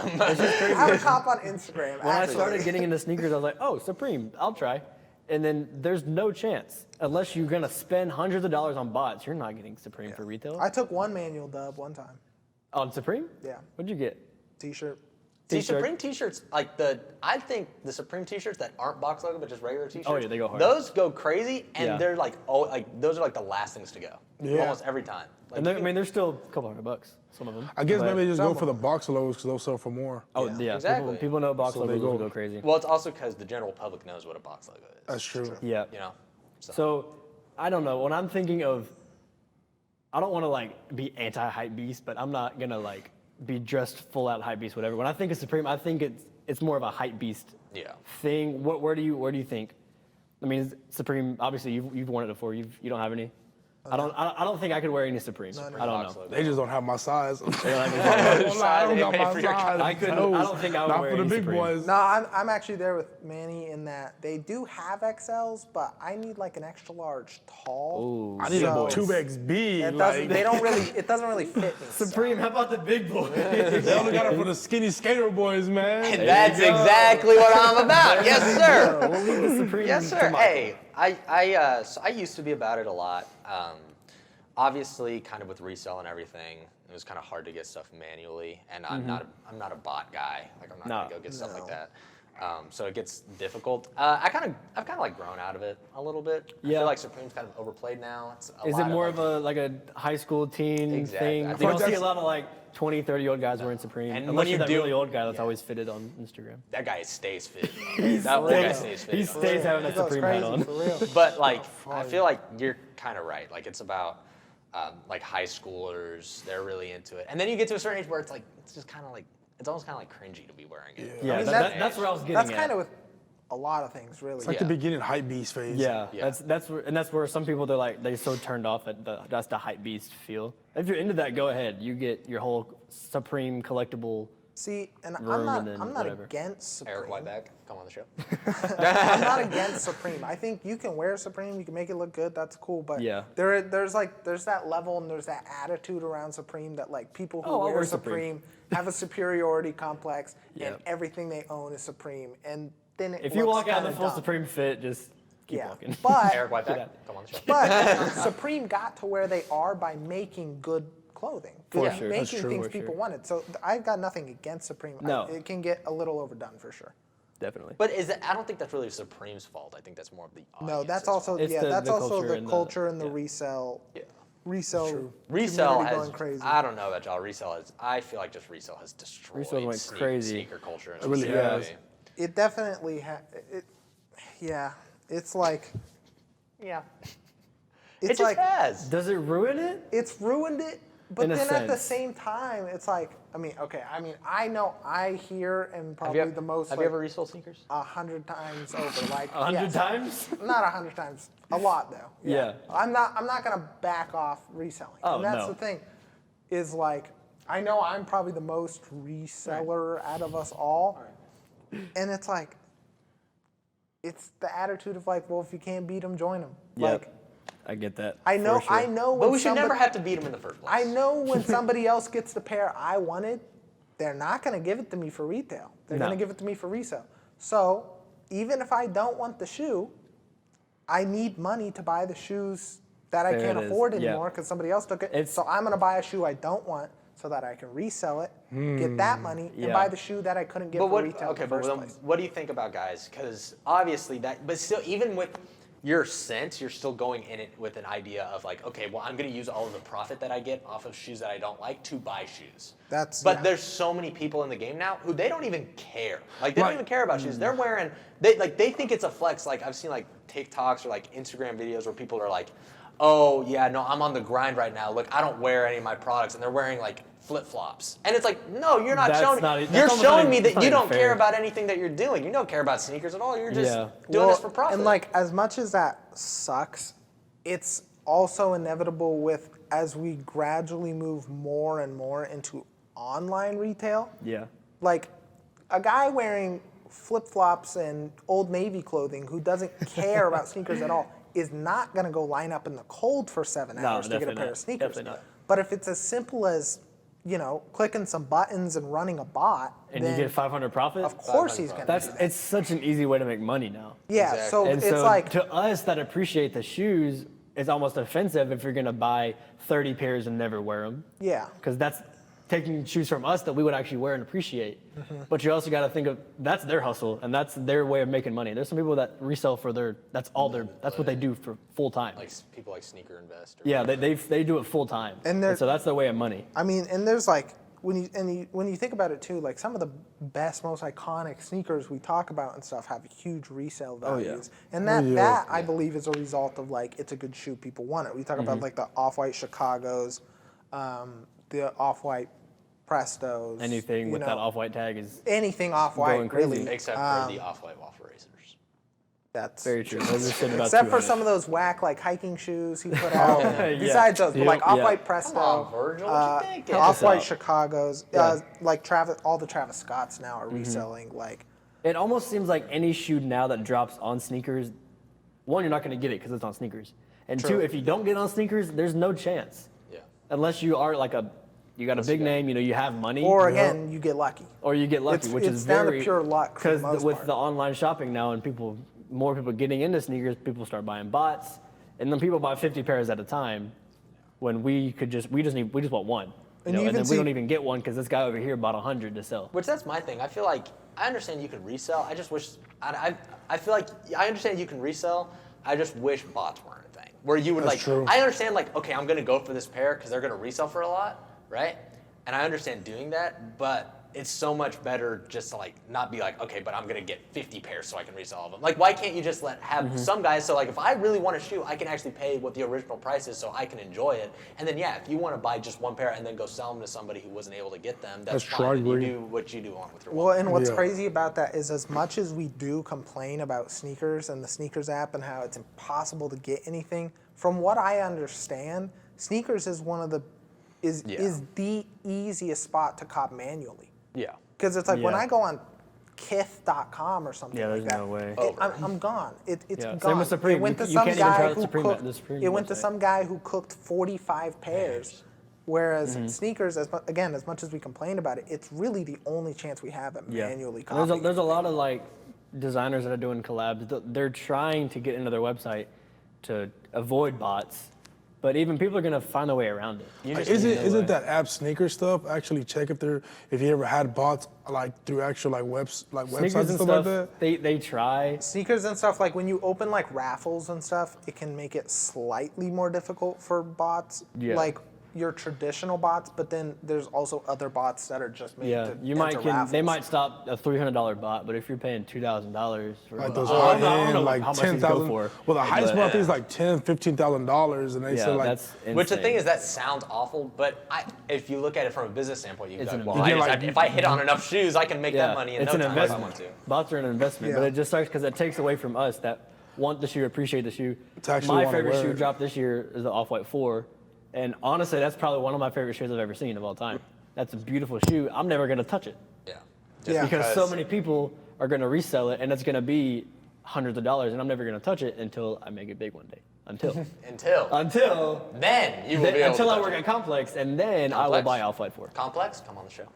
Speaker 2: How to cop on Instagram.
Speaker 4: When I
Speaker 2: actually.
Speaker 4: started getting into sneakers, I was like, oh, Supreme, I'll try. And then there's no chance, unless you're gonna spend hundreds of dollars on bots, you're not getting Supreme for retail.
Speaker 2: I took one manual dub one time.
Speaker 4: On Supreme?
Speaker 2: Yeah.
Speaker 4: What'd you get?
Speaker 2: T-shirt.
Speaker 1: See,
Speaker 4: T-shirt.
Speaker 1: Supreme T-shirts, I think the Supreme T-shirts that aren't box logo but just regular T-shirts.
Speaker 4: Oh, yeah, they go hard.
Speaker 1: Those go crazy, and
Speaker 4: Yeah.
Speaker 1: they're those are like the last things to go.
Speaker 3: Yeah.
Speaker 1: Almost every time. Like,
Speaker 4: And they're still a couple $100, some of them.
Speaker 3: I guess
Speaker 4: But-
Speaker 3: maybe they just
Speaker 2: some
Speaker 3: go for the box logos because they'll sell for more.
Speaker 4: Oh, yeah.
Speaker 1: Exactly.
Speaker 4: People know box
Speaker 3: So they
Speaker 4: logos will
Speaker 3: go-
Speaker 4: go crazy.
Speaker 1: well, it's also because the general public knows what a box logo is.
Speaker 3: That's true.
Speaker 4: Yeah.
Speaker 1: You know.
Speaker 4: So, I don't know. When I'm thinking of, I don't want to like be anti-hype beast, but I'm not gonna like be dressed full out hype beast, whatever. When I think of Supreme, I think it's more of a hype beast
Speaker 1: Yeah.
Speaker 4: thing. Where do you think? I mean, Supreme. Obviously, you've worn it before. You don't have any. I don't think I could wear any Supreme. I don't
Speaker 1: Box
Speaker 4: know.
Speaker 1: logo.
Speaker 3: They just don't have my size.
Speaker 1: Size
Speaker 3: I don't got
Speaker 1: they
Speaker 3: my
Speaker 1: pay for your
Speaker 3: size.
Speaker 4: I couldn't. I don't think I would
Speaker 3: Not
Speaker 4: wear
Speaker 3: for the
Speaker 4: any
Speaker 3: big
Speaker 4: Supreme.
Speaker 3: boys.
Speaker 2: No, I'm actually there with Manny in that they do have XLs, but I need like an extra large tall.
Speaker 4: Ooh,
Speaker 3: I need
Speaker 2: So-
Speaker 3: a 2XB.
Speaker 2: It
Speaker 3: Like,
Speaker 2: doesn't. It doesn't really fit me.
Speaker 4: Supreme. How about the big boy?
Speaker 3: they only got it for the skinny skater boys, man.
Speaker 1: And that's exactly what I'm about. Yes, sir.
Speaker 4: We'll leave the Supreme.
Speaker 1: Yes,
Speaker 4: to
Speaker 1: sir.
Speaker 4: Michael.
Speaker 1: Hey, I used to be about it a lot. Obviously, kind of with resale and everything, it was kind of hard to get stuff manually, and I'm not a bot guy. Like I'm not gonna
Speaker 4: No.
Speaker 1: go get stuff like
Speaker 2: No.
Speaker 1: that. So it gets difficult. I've kind of like grown out of it a little bit. I
Speaker 4: Yeah.
Speaker 1: feel like Supreme's kind of overplayed now. It's
Speaker 4: Is it more of a high school teen
Speaker 1: Exactly.
Speaker 4: thing?
Speaker 1: I
Speaker 4: You
Speaker 1: think
Speaker 4: don't see a
Speaker 3: that's-
Speaker 4: lot of like 20, 30-year-old guys wearing Supreme.
Speaker 1: And
Speaker 4: Unless
Speaker 1: when
Speaker 4: you're
Speaker 1: you
Speaker 4: that
Speaker 1: do-
Speaker 4: really old guy that's
Speaker 1: yeah.
Speaker 4: always fitted on Instagram.
Speaker 1: that guy stays fit. That old guy stays fit.
Speaker 4: He stays having that
Speaker 2: It goes
Speaker 4: Supreme hat
Speaker 2: crazy,
Speaker 4: on.
Speaker 2: for real.
Speaker 1: But like, I feel like you're kind of right. Like it's about like high schoolers. They're really into it, and then you get to a certain age where it's like it's just kind of like it's almost kind of like cringy to be wearing it.
Speaker 4: Yeah,
Speaker 2: mean,
Speaker 4: that's where I was getting
Speaker 2: That's
Speaker 4: at.
Speaker 2: kind of with a lot of things, really.
Speaker 3: It's like
Speaker 1: Yeah.
Speaker 3: the beginning hype beast phase.
Speaker 4: Yeah,
Speaker 1: Yeah.
Speaker 4: that's where some people they're so turned off at that's the hype beast feel. If you're into that, go ahead. You get your whole Supreme collectible.
Speaker 2: See, and
Speaker 4: Room and then
Speaker 2: I'm not
Speaker 4: whatever.
Speaker 2: against Supreme.
Speaker 1: Eric Whiteback, come on the show.
Speaker 2: I'm not against Supreme. I think you can wear Supreme, you can make it look good, that's cool. But
Speaker 4: Yeah.
Speaker 2: there's that level and there's that attitude around Supreme that like people who
Speaker 4: Oh, I'll
Speaker 2: wear
Speaker 4: wear
Speaker 2: Supreme have a superiority complex and
Speaker 4: Yep.
Speaker 2: everything they own is Supreme. And then it
Speaker 4: If you
Speaker 2: looks
Speaker 4: walk out in the
Speaker 2: kinda
Speaker 4: full
Speaker 2: dumb.
Speaker 4: Supreme fit, just keep
Speaker 2: Yeah.
Speaker 4: walking.
Speaker 2: But
Speaker 1: Eric Whiteback, come on the show.
Speaker 2: But Supreme got to where they are by making good clothing,
Speaker 4: For
Speaker 2: good,
Speaker 4: sure.
Speaker 2: making
Speaker 3: That's true.
Speaker 2: things
Speaker 4: For sure.
Speaker 2: people wanted. So I've got nothing against Supreme.
Speaker 4: No.
Speaker 2: It can get a little overdone for sure.
Speaker 4: Definitely.
Speaker 1: But I don't think that's really Supreme's fault. I think that's more of the audience.
Speaker 2: No, that's also
Speaker 4: It's
Speaker 2: that's
Speaker 4: the
Speaker 2: also
Speaker 4: culture
Speaker 2: the
Speaker 4: and the-
Speaker 2: culture and the
Speaker 4: yeah.
Speaker 2: resell.
Speaker 1: Yeah.
Speaker 2: Resell.
Speaker 1: Resell
Speaker 2: community
Speaker 1: has.
Speaker 2: going crazy.
Speaker 1: I don't know about y'all. Resell has. I feel like just resell has destroyed
Speaker 4: Resell went crazy.
Speaker 1: sneaker culture.
Speaker 3: It really
Speaker 1: specifically.
Speaker 3: has.
Speaker 2: It definitely yeah. It's like
Speaker 1: Yeah.
Speaker 2: it's
Speaker 1: It just
Speaker 2: like
Speaker 1: has.
Speaker 4: Does it ruin it?
Speaker 2: it's ruruined it, but
Speaker 4: In a
Speaker 2: then at the
Speaker 4: sense.
Speaker 2: same time, it's like I know I hear and
Speaker 1: Have
Speaker 2: probably
Speaker 1: you,
Speaker 2: the most
Speaker 1: have
Speaker 2: like
Speaker 1: you ever resold sneakers?
Speaker 2: 100 times over. Like
Speaker 4: 100
Speaker 2: yes.
Speaker 4: times?
Speaker 2: Not 100 times. A lot though.
Speaker 4: Yeah.
Speaker 2: I'm not gonna back off reselling.
Speaker 4: Oh,
Speaker 2: and that's
Speaker 4: no.
Speaker 2: the thing, is like I know I'm probably the most reseller out of us all, and it's like it's the attitude of like, well, if you can't beat them, join them.
Speaker 4: Yep.
Speaker 2: Like
Speaker 4: I get that.
Speaker 2: I know
Speaker 4: for sure.
Speaker 2: I know.
Speaker 1: But
Speaker 2: When
Speaker 1: we should never
Speaker 2: somebody-
Speaker 1: have to beat them in the first place.
Speaker 2: I know when somebody else gets the pair I wanted, they're not going to give it to me for retail. They're
Speaker 4: No.
Speaker 2: going to give it to me for resale. So even if I don't want the shoe, I need money to buy the shoes that I
Speaker 4: There
Speaker 2: can't
Speaker 4: it is.
Speaker 2: afford
Speaker 4: Yeah.
Speaker 2: anymore because somebody else took it.
Speaker 4: It's-
Speaker 2: So I'm going to buy a shoe I don't want so that I can resell it, get that money, and
Speaker 4: Yeah.
Speaker 2: buy the shoe that I couldn't get
Speaker 1: But
Speaker 2: for
Speaker 1: what?
Speaker 2: retail
Speaker 1: Okay,
Speaker 2: in the
Speaker 1: but
Speaker 2: first
Speaker 1: then
Speaker 2: place.
Speaker 1: what do you think about guys? Because obviously that, but still, even with your sense, you're still going in it with an idea of like, okay, well, I'm going to use all of the profit that I get off of shoes that I don't like to buy shoes. But there's so many people in the game now who they don't even care. Like they don't even care about shoes. They're wearing they think it's a flex. Like I've seen like TikToks or like Instagram videos where people are like, oh yeah, no, I'm on the grind right now. Look, I don't wear any of my products, and they're wearing like flip-flops. And it's like, no, you're not
Speaker 4: That's
Speaker 1: showing.
Speaker 4: not- that's
Speaker 1: you're
Speaker 4: almost
Speaker 1: showing
Speaker 4: not
Speaker 1: me
Speaker 4: even-
Speaker 1: that
Speaker 4: it's not
Speaker 1: you
Speaker 4: even
Speaker 1: don't
Speaker 4: fair.
Speaker 1: care about anything that you're doing. You don't care about sneakers at all. You're just
Speaker 4: Yeah.
Speaker 1: doing this for profit.
Speaker 2: And like, as much as that sucks, it's also inevitable with as we gradually move more and more into online retail.
Speaker 4: Yeah.
Speaker 2: Like, a guy wearing flip-flops and Old Navy clothing who doesn't care about sneakers at all is not going to go line up in the cold for 7
Speaker 4: No,
Speaker 2: hours to get a
Speaker 4: definitely
Speaker 2: pair
Speaker 4: not.
Speaker 2: of sneakers.
Speaker 4: Definitely not.
Speaker 2: But if it's as simple as, you know, clicking some buttons and running a bot,
Speaker 4: And
Speaker 2: then
Speaker 4: you get 500 profit?
Speaker 2: of course he's going to
Speaker 4: That's
Speaker 2: do that.
Speaker 4: it's such an easy way to make money now.
Speaker 2: Yeah,
Speaker 1: Exactly.
Speaker 2: so
Speaker 4: And
Speaker 2: it's
Speaker 4: so
Speaker 2: like,
Speaker 4: to us that appreciate the shoes, it's almost offensive if you're gonna buy 30 pairs and never wear them.
Speaker 2: yeah.
Speaker 4: Because that's taking shoes from us that we would actually wear and appreciate. But you also got to think of that's their hustle and that's their way of making money. There's some people that resell for that's what they do for full time.
Speaker 1: like people like SneakerVersed.
Speaker 4: Yeah, they do it full time.
Speaker 2: And
Speaker 4: So that's their way of money.
Speaker 2: I mean, and there's like when you think about it too, like some of the best, most iconic sneakers we talk about and stuff have huge resale values, and that I believe is a result of like it's a good shoe, people want it. We talk about like the off-white Chicago's, the off-white Prestos.
Speaker 4: Anything
Speaker 2: you
Speaker 4: with
Speaker 2: know,
Speaker 4: that off-white tag is
Speaker 2: anything
Speaker 4: going
Speaker 2: off-white,
Speaker 4: crazy.
Speaker 2: really.
Speaker 1: Except for the off-white waffle racers.
Speaker 2: That's
Speaker 4: very true. Those are sitting about
Speaker 2: except for
Speaker 4: 200.
Speaker 2: some of those whack like hiking shoes he put out.
Speaker 4: Yeah.
Speaker 2: Besides those, but like
Speaker 4: Yeah.
Speaker 2: off-white Presto.
Speaker 1: Come on, Virgil, what you thinking?
Speaker 2: Off-white
Speaker 4: out.
Speaker 2: Chicago's,
Speaker 4: Yeah.
Speaker 2: like all the Travis Scotts now are reselling. Like,
Speaker 4: It almost seems like any shoe now that drops on sneakers, one, you're not going to get it because it's on sneakers. And
Speaker 2: True.
Speaker 4: two, if you don't get it on sneakers, there's no chance.
Speaker 1: Yeah.
Speaker 4: Unless you are like you got a big name, you have money.
Speaker 2: or again, you get lucky.
Speaker 4: Or you get lucky,
Speaker 2: It's-
Speaker 4: which
Speaker 2: it's
Speaker 4: is
Speaker 2: down to
Speaker 4: very
Speaker 2: pure luck for the
Speaker 4: because
Speaker 2: most
Speaker 4: with
Speaker 2: part.
Speaker 4: the online shopping now and more people getting into sneakers, people start buying bots, and then people buy 50 pairs at a time. When we just want one,
Speaker 2: And you
Speaker 4: and
Speaker 2: even
Speaker 4: then
Speaker 2: see-
Speaker 4: we don't even get one because this guy over here bought 100 to sell.
Speaker 1: Which that's my thing. I feel like I understand you can resell. I just wish I feel like I understand you can resell. I just wish bots weren't a thing. Where you would
Speaker 3: That's
Speaker 1: like
Speaker 3: true.
Speaker 1: I understand like okay, I'm gonna go for this pair because they're gonna resell for a lot, right? And I understand doing that, but it's so much better just to like not be like, okay, but I'm gonna get 50 pairs so I can resell all of them. Like, why can't you just have some guys? So like, if I really want a shoe, I can actually pay what the original price is, so I can enjoy it. And then yeah, if you want to buy just one pair and then go sell them to somebody who wasn't able to get them, that's
Speaker 3: That's true,
Speaker 1: fine.
Speaker 3: I
Speaker 1: And you
Speaker 3: agree.
Speaker 1: do what you do on with your
Speaker 2: Well,
Speaker 1: wallet.
Speaker 2: and what's
Speaker 3: Yeah.
Speaker 2: crazy about that is as much as we do complain about sneakers and the sneakers app and how it's impossible to get anything, from what I understand, sneakers is one of the is the easiest spot to cop manually.
Speaker 1: Yeah.
Speaker 2: Because it's like when
Speaker 4: Yeah.
Speaker 2: I go on Kith.com or something
Speaker 4: Yeah,
Speaker 2: like
Speaker 4: there's
Speaker 2: that,
Speaker 4: no way.
Speaker 2: I'm gone. It's
Speaker 4: Yeah, same
Speaker 2: gone.
Speaker 4: with Supreme.
Speaker 2: It went to
Speaker 4: You
Speaker 2: some
Speaker 4: can't even try
Speaker 2: guy
Speaker 4: the
Speaker 2: who
Speaker 4: Supreme-
Speaker 2: cooked.
Speaker 4: the Supreme
Speaker 2: It went to
Speaker 4: website.
Speaker 2: some guy who cooked 45 pairs. Whereas sneakers, as much as we complain about it, it's really the only chance we have at manually
Speaker 4: There's
Speaker 2: copying.
Speaker 4: a lot of like designers that are doing collabs. They're trying to get into their website to avoid bots, but even people are gonna find a way around it.
Speaker 3: Isn't that app sneaker stuff actually check if you ever had bots like through actual websites
Speaker 4: Sneakers
Speaker 3: and
Speaker 4: and
Speaker 3: stuff like that?
Speaker 4: they try.
Speaker 2: Sneakers and stuff, like when you open like raffles and stuff, it can make it slightly more difficult for bots.
Speaker 4: Yeah.
Speaker 2: Like your traditional bots, but then there's also other bots that are just made
Speaker 4: Yeah,
Speaker 2: to
Speaker 4: you
Speaker 2: enter
Speaker 4: they
Speaker 2: raffles.
Speaker 4: might stop a $300 bot, but if you're paying $2,000 for
Speaker 3: Like those
Speaker 4: I
Speaker 3: high
Speaker 4: don't know
Speaker 3: end, like
Speaker 4: how much these go
Speaker 3: 10,000.
Speaker 4: for.
Speaker 3: Well, the highest
Speaker 4: but-
Speaker 3: one I think is like $10,000-$15,000, and they
Speaker 4: Yeah,
Speaker 3: say like
Speaker 4: that's insane.
Speaker 1: Which the thing is, that sounds awful, but if you look at it from a business standpoint,
Speaker 4: It's an
Speaker 1: well,
Speaker 4: investment.
Speaker 1: if I hit on enough shoes, I can make that money in
Speaker 4: it's
Speaker 1: no
Speaker 4: an
Speaker 1: time if I
Speaker 4: investment.
Speaker 1: want to.
Speaker 4: Bots are an investment, but
Speaker 2: Yeah.
Speaker 4: it just sucks because it takes away from us that want the shoe, appreciate the shoe.
Speaker 3: To actually
Speaker 4: My
Speaker 3: wanna
Speaker 4: favorite
Speaker 3: wear
Speaker 4: shoe
Speaker 3: it.
Speaker 4: dropped this year is the Off-White 4, and honestly, that's probably one of my favorite shoes I've ever seen of all time. That's a beautiful shoe. I'm never gonna touch it
Speaker 1: Yeah.
Speaker 2: Yeah.
Speaker 4: because so many people are gonna resell it, and it's gonna be hundreds of dollars, and I'm never gonna touch it until I make it big one day. Until
Speaker 1: then you will be able
Speaker 4: until
Speaker 1: to
Speaker 4: I work at Complex, and then I will
Speaker 1: Complex?
Speaker 4: buy Off-White 4.
Speaker 1: Complex, come on the show.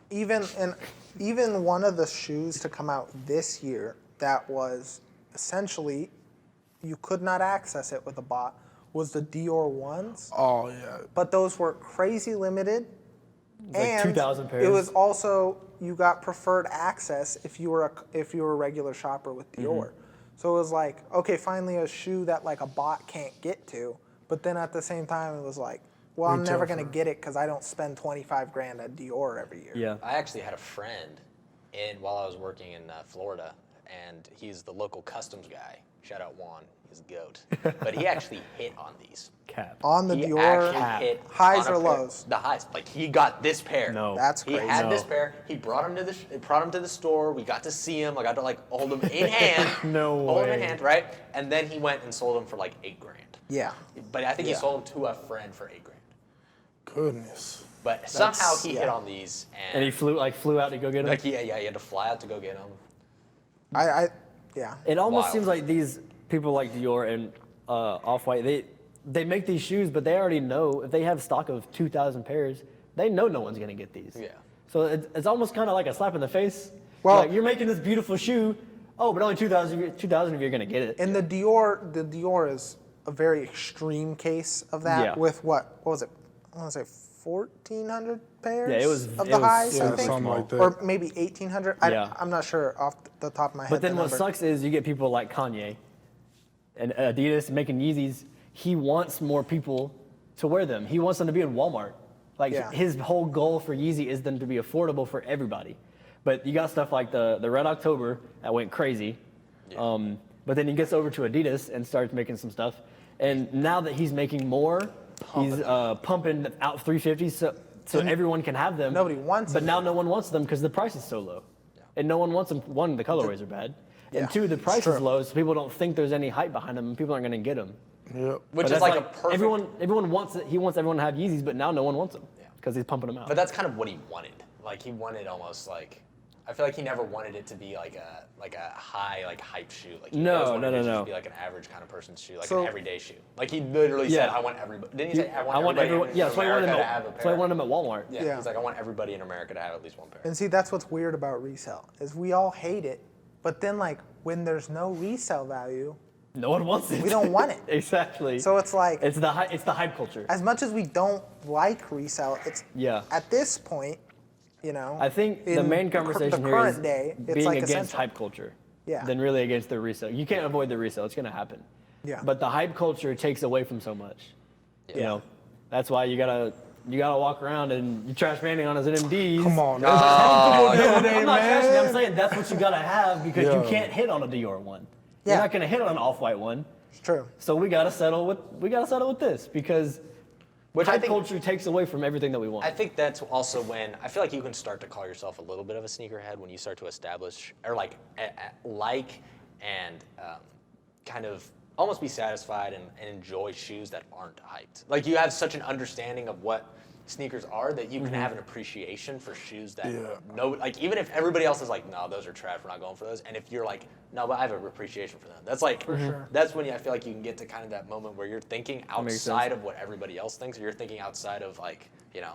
Speaker 2: Even one of the shoes to come out this year that was essentially you could not access it with a bot was the Dior ones.
Speaker 3: Oh yeah.
Speaker 2: But those were crazy limited.
Speaker 4: Like 2,000 pairs.
Speaker 2: It was also you got preferred access if you were a regular shopper with Dior. So it was like, okay, finally a shoe that like a bot can't get to. But then at the same time, it was like, well, I'm never gonna get it because I don't spend 25 grand at Dior every year.
Speaker 4: Yeah.
Speaker 1: I actually had a friend while I was working in Florida, and he's the local customs guy. Shout out Juan, he's a goat. But he actually hit on these.
Speaker 4: Cap.
Speaker 2: On the
Speaker 1: He
Speaker 2: Dior,
Speaker 1: actually hit
Speaker 2: highs
Speaker 1: on a
Speaker 2: or
Speaker 1: pair.
Speaker 2: lows?
Speaker 1: The highs. Like he got this pair.
Speaker 4: No.
Speaker 2: That's
Speaker 1: He
Speaker 2: crazy.
Speaker 1: had
Speaker 4: No.
Speaker 1: this pair. He brought him to the store. We got to see him. I got to like hold him in hand.
Speaker 4: No
Speaker 1: Hold him in
Speaker 4: way.
Speaker 1: hand, right? And then he went and sold them for like $8 grand.
Speaker 2: Yeah.
Speaker 1: But I think he
Speaker 2: Yeah.
Speaker 1: sold them to a friend for $8 grand.
Speaker 3: Goodness.
Speaker 1: But somehow he hit
Speaker 2: yeah.
Speaker 1: on these,
Speaker 4: And he flew out to go get them.
Speaker 1: like he had to fly out to go get them.
Speaker 2: Yeah.
Speaker 4: It almost
Speaker 1: Wild.
Speaker 4: seems like these people like Dior and Off-White, they make these shoes, but they already know if they have stock of 2,000 pairs, they know no one's gonna get these.
Speaker 1: Yeah.
Speaker 4: So it's almost kind of like a slap in the face.
Speaker 2: Well-
Speaker 4: Like, you're making this beautiful shoe. Oh, but only 2,000 of you are gonna get it.
Speaker 2: And the Dior is a very extreme case of that
Speaker 4: Yeah.
Speaker 2: with what was it? I want to say 1,400 pairs
Speaker 4: Yeah, it was-
Speaker 2: of
Speaker 4: it
Speaker 2: the
Speaker 4: was
Speaker 2: highs, I
Speaker 3: Yeah,
Speaker 2: think.
Speaker 3: something like that.
Speaker 2: Or maybe 1,800.
Speaker 4: Yeah.
Speaker 2: I'm not sure off the top of my head.
Speaker 4: But then
Speaker 2: the
Speaker 4: what
Speaker 2: number.
Speaker 4: sucks is you get people like Kanye and Adidas making Yeezys. He wants more people to wear them. He wants them to be in Walmart. Like
Speaker 2: Yeah.
Speaker 4: his whole goal for Yeezy is them to be affordable for everybody. But you got stuff like the Red October that went crazy. But then he gets over to Adidas and starts making some stuff. And now that he's making more, he's pumping out 350s so everyone can have them.
Speaker 2: Nobody wants
Speaker 4: But
Speaker 2: them.
Speaker 4: now no one wants them because the price is so low. And no one wants them. One, the colorways are bad.
Speaker 2: Yeah,
Speaker 4: And two, the price
Speaker 2: true.
Speaker 4: is low, so people don't think there's any hype behind them, and people aren't going to get them.
Speaker 3: Yep.
Speaker 1: Which
Speaker 4: But
Speaker 1: is
Speaker 4: that's
Speaker 1: like a perfect.
Speaker 4: Everyone wants it. He wants everyone to have Yeezys, but now no one wants them because he's pumping them out.
Speaker 1: But that's kind of what he wanted. Like he wanted almost like. I feel like he never wanted it to be like a high like hype shoe. Like he
Speaker 4: No,
Speaker 1: always wanted
Speaker 4: no,
Speaker 1: it to
Speaker 4: no.
Speaker 1: just be like an average kind of person's shoe, like
Speaker 2: So-
Speaker 1: an everyday shoe. Like he literally said,
Speaker 4: Yeah.
Speaker 1: "I want everybody." Didn't he say, "I want,
Speaker 4: I want
Speaker 1: everybody
Speaker 4: everyone.
Speaker 1: in
Speaker 4: Yeah, that's why I wanted
Speaker 1: America
Speaker 4: them.
Speaker 1: to have a
Speaker 4: That's why I
Speaker 1: pair"?
Speaker 4: wanted them at Walmart.
Speaker 1: Yeah.
Speaker 2: Yeah.
Speaker 1: He's like, "I want everybody in America to have at least one pair."
Speaker 2: And see, that's what's weird about resale is we all hate it, but then like when there's no resale value,
Speaker 4: No one wants it.
Speaker 2: we don't want it.
Speaker 4: Exactly.
Speaker 2: So it's like
Speaker 4: it's the hype culture.
Speaker 2: as much as we don't like resale, it's
Speaker 4: Yeah.
Speaker 2: at this point, you know.
Speaker 4: I think the
Speaker 2: in
Speaker 4: main
Speaker 2: the
Speaker 4: conversation here
Speaker 2: current
Speaker 4: is
Speaker 2: day, it's
Speaker 4: being
Speaker 2: like
Speaker 4: against
Speaker 2: essential.
Speaker 4: hype culture.
Speaker 2: Yeah.
Speaker 4: Than really against the resale. You can't avoid the resale. It's going to happen.
Speaker 2: Yeah.
Speaker 4: But the hype culture takes away from so much. You know, that's why you gotta walk around and you trash banding on his NMDs.
Speaker 3: Come on. That's comfortable the other day,
Speaker 4: I'm not trashing.
Speaker 3: man.
Speaker 4: I'm saying that's what you gotta have because
Speaker 3: Yeah.
Speaker 4: you can't hit on a Dior one.
Speaker 2: Yeah.
Speaker 4: You're not gonna hit on an Off-White one.
Speaker 2: It's true.
Speaker 4: So we gotta settle with this because
Speaker 1: Which I
Speaker 4: hype
Speaker 1: think-
Speaker 4: culture takes away from everything that we want.
Speaker 1: I think that's also when I feel like you can start to call yourself a little bit of a sneakerhead when you start to establish or like and kind of almost be satisfied and enjoy shoes that aren't hyped. Like you have such an understanding of what sneakers are that you can have an appreciation for shoes that like even if everybody else is like, no, those are trash, we're not going for those. And if you're like, no, but I have an appreciation for them. That's like, that's when I feel like you can get to kind of that moment where you're thinking
Speaker 4: makes
Speaker 1: outside
Speaker 4: sense.
Speaker 1: of what everybody else thinks, or you're thinking outside of like, you know,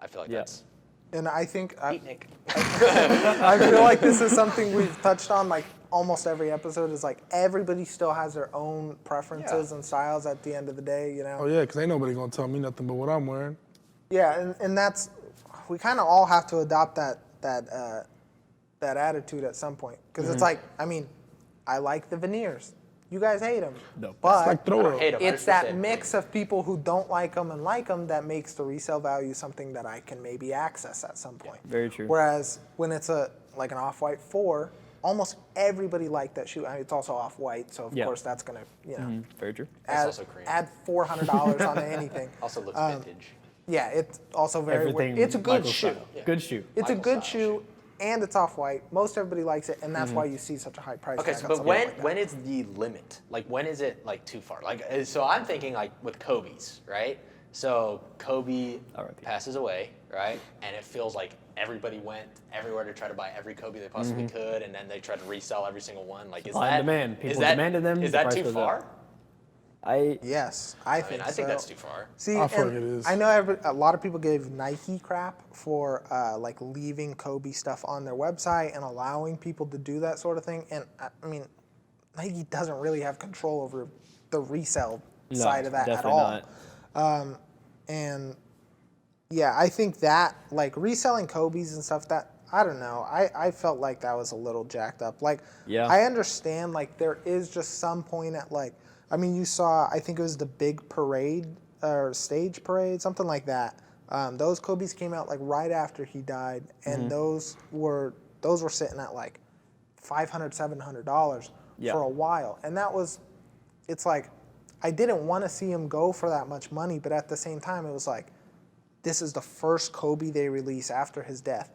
Speaker 1: I feel like
Speaker 4: Yeah.
Speaker 1: that's
Speaker 2: And I think
Speaker 1: Beat Nick.
Speaker 2: I feel like this is something we've touched on like almost every episode is like everybody still has their own preferences and styles at the end of the day, you know.
Speaker 3: Oh yeah, because ain't nobody gonna tell me nothing but what I'm wearing.
Speaker 2: Yeah, and that's we kind of all have to adopt that attitude at some point because it's like I mean, I like the Veneers. You guys hate them,
Speaker 4: No.
Speaker 2: but
Speaker 3: Like throw it.
Speaker 1: hate 'em. I
Speaker 2: it's
Speaker 1: just
Speaker 2: that
Speaker 1: said-
Speaker 2: mix of people who don't like them and like them that makes the resale value something that I can maybe access at some point.
Speaker 4: Very true.
Speaker 2: Whereas when it's like an Off-White 4, almost everybody liked that shoe. I mean, it's also Off-White, so of
Speaker 4: Yeah.
Speaker 2: course that's gonna
Speaker 4: Very true.
Speaker 2: add,
Speaker 1: also cream.
Speaker 2: add $400 onto anything.
Speaker 1: Also looks vintage.
Speaker 2: Yeah, it's also very.
Speaker 4: Everything.
Speaker 2: It's a good
Speaker 4: Michael
Speaker 2: shoe.
Speaker 4: style. Good shoe.
Speaker 2: It's a
Speaker 1: Michael
Speaker 2: good
Speaker 1: style
Speaker 2: shoe, and it's Off-White. Most everybody likes it, and that's why you see such a high price.
Speaker 1: Okay,
Speaker 2: tag
Speaker 1: so
Speaker 2: on
Speaker 1: but
Speaker 2: something like that.
Speaker 1: when is the limit? Like when is it like too far? Like so I'm thinking like with Kobe's, right? So Kobe
Speaker 4: R.I.P.
Speaker 1: passes away, right? And it feels like everybody went everywhere to try to buy every Kobe they possibly could, and then they tried to resell every single one. Like is
Speaker 4: Supply
Speaker 1: that
Speaker 4: and demand. People
Speaker 1: is that,
Speaker 4: demanded them,
Speaker 1: Is
Speaker 4: the
Speaker 1: that
Speaker 4: price
Speaker 1: too
Speaker 4: goes
Speaker 1: far?
Speaker 4: up.
Speaker 2: Yes, I think so.
Speaker 1: I think that's too far.
Speaker 2: See,
Speaker 3: I feel
Speaker 2: and
Speaker 3: like it is.
Speaker 2: I know a lot of people gave Nike crap for like leaving Kobe stuff on their website and allowing people to do that sort of thing. And I mean, Nike doesn't really have control over the resale side of that at all.
Speaker 4: Not.
Speaker 2: And yeah, I think that like reselling Kobe's and stuff, that I don't know. I felt like that was a little jacked up. Like,
Speaker 4: Yeah.
Speaker 2: I understand like there is just some point at like, I mean, you saw, I think it was the big parade or stage parade, something like that. Those Kobe's came out like right after he died, and those were sitting at like $500, $700 for a while, and that was, it's like, I didn't want to see him go for that much money, but at the same time, it was like, this is the first Kobe they release after his death.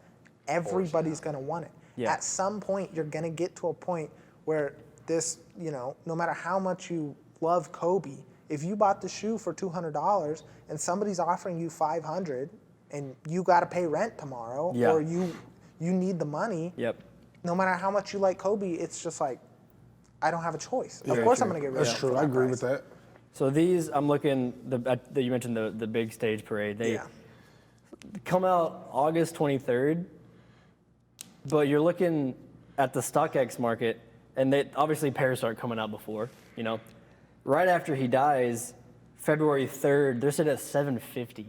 Speaker 2: Everybody's gonna want it.
Speaker 4: Yeah.
Speaker 2: At some point, you're gonna get to a point where this, you know, no matter how much you love Kobe, if you bought the shoe for $200 and somebody's offering you $500 and you got to pay rent tomorrow, or you need the money, no matter how much you like Kobe, it's just like, I don't have a choice. Of course, I'm gonna get rid of it.
Speaker 3: That's true. I agree with that.
Speaker 4: So these, I'm looking, you mentioned the big stage parade. They come out August 23rd, but you're looking at the StockX market, and they obviously pairs start coming out before, you know. Right after he dies, February 3rd, they're sitting at $750.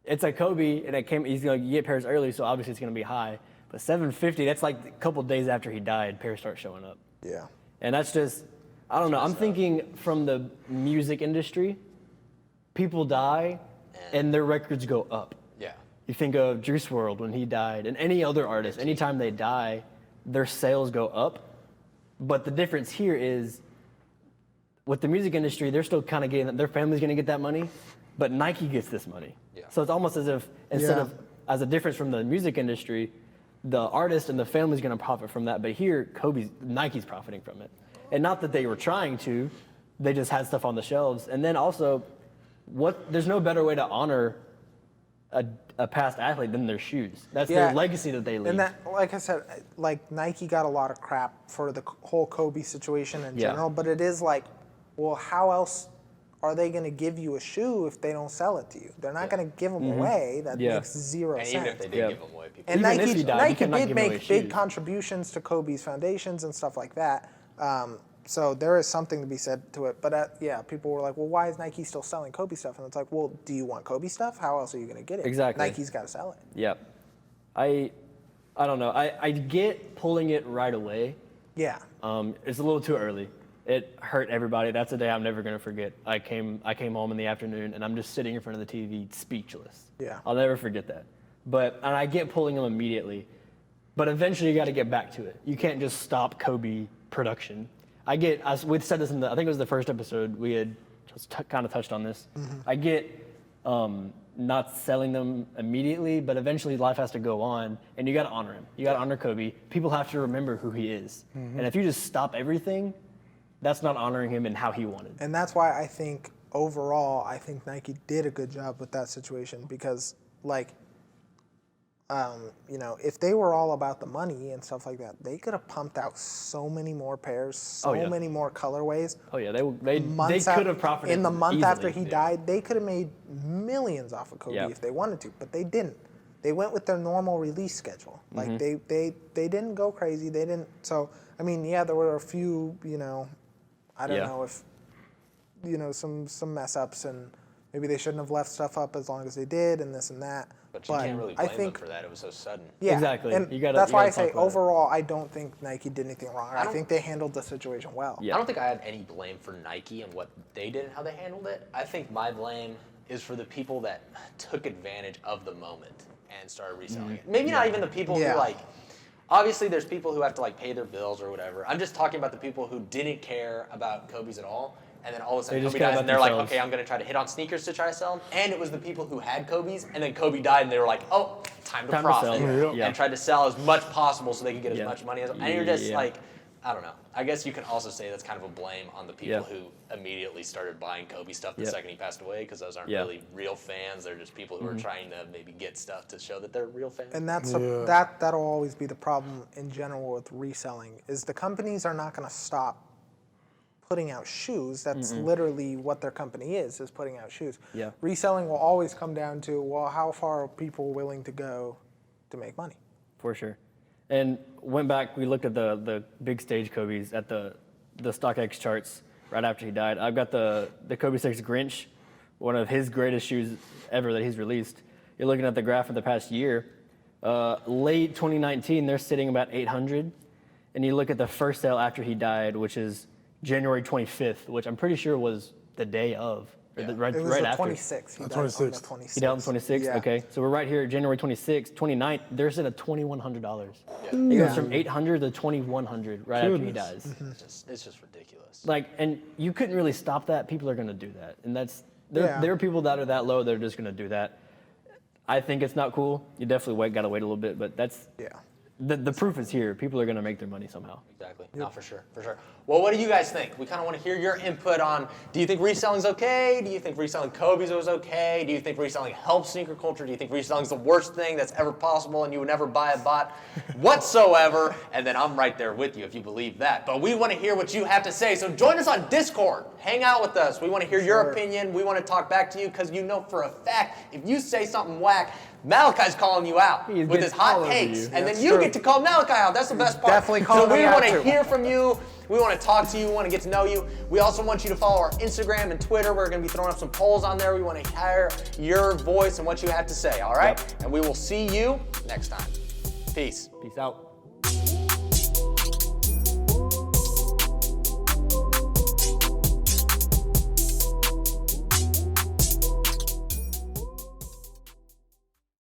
Speaker 4: It's a Kobe, and he's gonna get pairs early, so obviously it's gonna be high. But $750, that's like a couple days after he died, pairs start showing up.
Speaker 2: Yeah.
Speaker 4: And that's just, I don't know. I'm thinking from the music industry, people die, and their records go up.
Speaker 1: Yeah.
Speaker 4: You think of Juice WRLD when he died, and any other artist, anytime they die, their sales go up. But the difference here is, with the music industry, they're still kind of getting, their family's going to get that money, but Nike gets this money.
Speaker 1: Yeah.
Speaker 4: So it's almost as if, instead of, as a difference from the music industry, the artist and the family's going to profit from that, but here, Nike's profiting from it. And not that they were trying to, they just had stuff on the shelves. And then also, there's no better way to honor a past athlete than their shoes. That's their legacy that they leave.
Speaker 2: And that, like I said, like Nike got a lot of crap for the whole Kobe situation in general, but it is like, well, how else are they going to give you a shoe if they don't sell it to you? They're not going to give them away. That makes zero sense.
Speaker 1: And even if they did give them away, people.
Speaker 2: And
Speaker 4: Even if
Speaker 2: Nike,
Speaker 4: he died, you
Speaker 2: Nike
Speaker 4: cannot
Speaker 2: did
Speaker 4: give away
Speaker 2: make big
Speaker 4: shoes.
Speaker 2: contributions to Kobe's foundations and stuff like that. So there is something to be said to it. But people were like, well, why is Nike still selling Kobe stuff? And it's like, well, do you want Kobe stuff? How else are you going to get it?
Speaker 4: Exactly.
Speaker 2: Nike's got to sell it.
Speaker 4: Yep. I don't know. I get pulling it right away.
Speaker 2: Yeah.
Speaker 4: It's a little too early. It hurt everybody. That's a day I'm never gonna forget. I came home in the afternoon and I'm just sitting in front of the TV speechless.
Speaker 2: Yeah.
Speaker 4: I'll never forget that. And I get pulling them immediately, but eventually you got to get back to it. You can't just stop Kobe production. We said this I think it was the first episode, we had just kind of touched on this. I get not selling them immediately, but eventually life has to go on, and you got to honor him. You got to honor Kobe. People have to remember who he is. And if you just stop everything, that's not honoring him and how he wanted.
Speaker 2: And that's why I think overall, I think Nike did a good job with that situation because, like, if they were all about the money and stuff like that, they could have pumped out so many more pairs, many more colorways.
Speaker 4: Oh yeah, they could have profited
Speaker 2: in the month
Speaker 4: easily.
Speaker 2: after he died. They could have made millions off of Kobe if they wanted to, but they didn't. They went with their normal release schedule. Like they didn't go crazy. They didn't. So I mean, there were a few. I don't know if some mess ups and maybe they shouldn't have left stuff up as long as they did and this and that.
Speaker 1: But you can't really blame them for that. It was so sudden.
Speaker 2: Yeah,
Speaker 4: exactly.
Speaker 2: And that's why I say overall, I don't think Nike did anything wrong. I think they handled the situation well.
Speaker 1: I don't think I had any blame for Nike and what they did and how they handled it. I think my blame is for the people that took advantage of the moment and started reselling it. Maybe not even the people who obviously there's people who have to pay their bills or whatever. I'm just talking about the people who didn't care about Kobe's at all. And then all of a sudden Kobe dies and they're like, okay, I'm going to try to hit on sneakers to try to sell them. And it was the people who had Kobe's and then Kobe died and they were like, oh, time to profit. And tried to sell as much possible so they could get as much money as And you're just like, I don't know. I guess you can also say that's kind of a blame on the people who immediately started buying Kobe stuff the second he passed away because those aren't really real fans. They're just people who are trying to maybe get stuff to show that they're real fans.
Speaker 2: And that'll always be the problem in general with reselling is the companies are not going to stop putting out shoes. That's literally what their company is putting out shoes.
Speaker 4: Yeah.
Speaker 2: Reselling will always come down to, well, how far are people willing to go to make money?
Speaker 4: For sure. And went back, we looked at the big stage Kobe's at the StockX charts right after he died. I've got the Kobe 6 Grinch, one of his greatest shoes ever that he's released. You're looking at the graph of the past year. Late 2019, they're sitting about 800. And you look at the first sale after he died, which is January 25th, which I'm pretty sure was the day of, or right
Speaker 2: It was
Speaker 4: right
Speaker 2: the
Speaker 4: after.
Speaker 2: 26th. He died on the
Speaker 3: 26th.
Speaker 2: 26th.
Speaker 4: He died on the 26th?
Speaker 2: Yeah.
Speaker 4: Okay. So we're right here, January 26th, 29th. They're sitting at $2,100. It goes from 800 to 2,100 right after he
Speaker 3: Goodness.
Speaker 4: dies.
Speaker 1: It's just ridiculous.
Speaker 4: Like, and you couldn't really stop that. People are going to do that. And there are people that are that low that are just going to do that. I think it's not cool. You definitely got to wait a little bit, but that's, the proof is here. People are going to make their money somehow.
Speaker 1: Exactly. No, for sure. Well, what do you guys think? We kind of want to hear your input on, do you think reselling's okay? Do you think reselling Kobe's was okay? Do you think reselling helps sneaker culture? Do you think reselling's the worst thing that's ever possible and you would never buy a bot whatsoever? And then I'm right there with you if you believe that. But we want to hear what you have to say. So join us on Discord. Hang out with us. We want to hear your opinion. We want to talk back to you because you know for a fact if you say something whack, Malachi's calling you out with his hot takes, and then you get to call Malachi out. That's the best part.
Speaker 2: Definitely calling
Speaker 1: So we
Speaker 2: me out
Speaker 1: want to
Speaker 2: too.
Speaker 1: hear from you. We want to talk to you. We want to get to know you. We also want you to follow our Instagram and Twitter. We're going to be throwing up some polls on there. We want to hear your voice and what you have to say, all right? And we will see you next time. Peace.
Speaker 4: Peace out.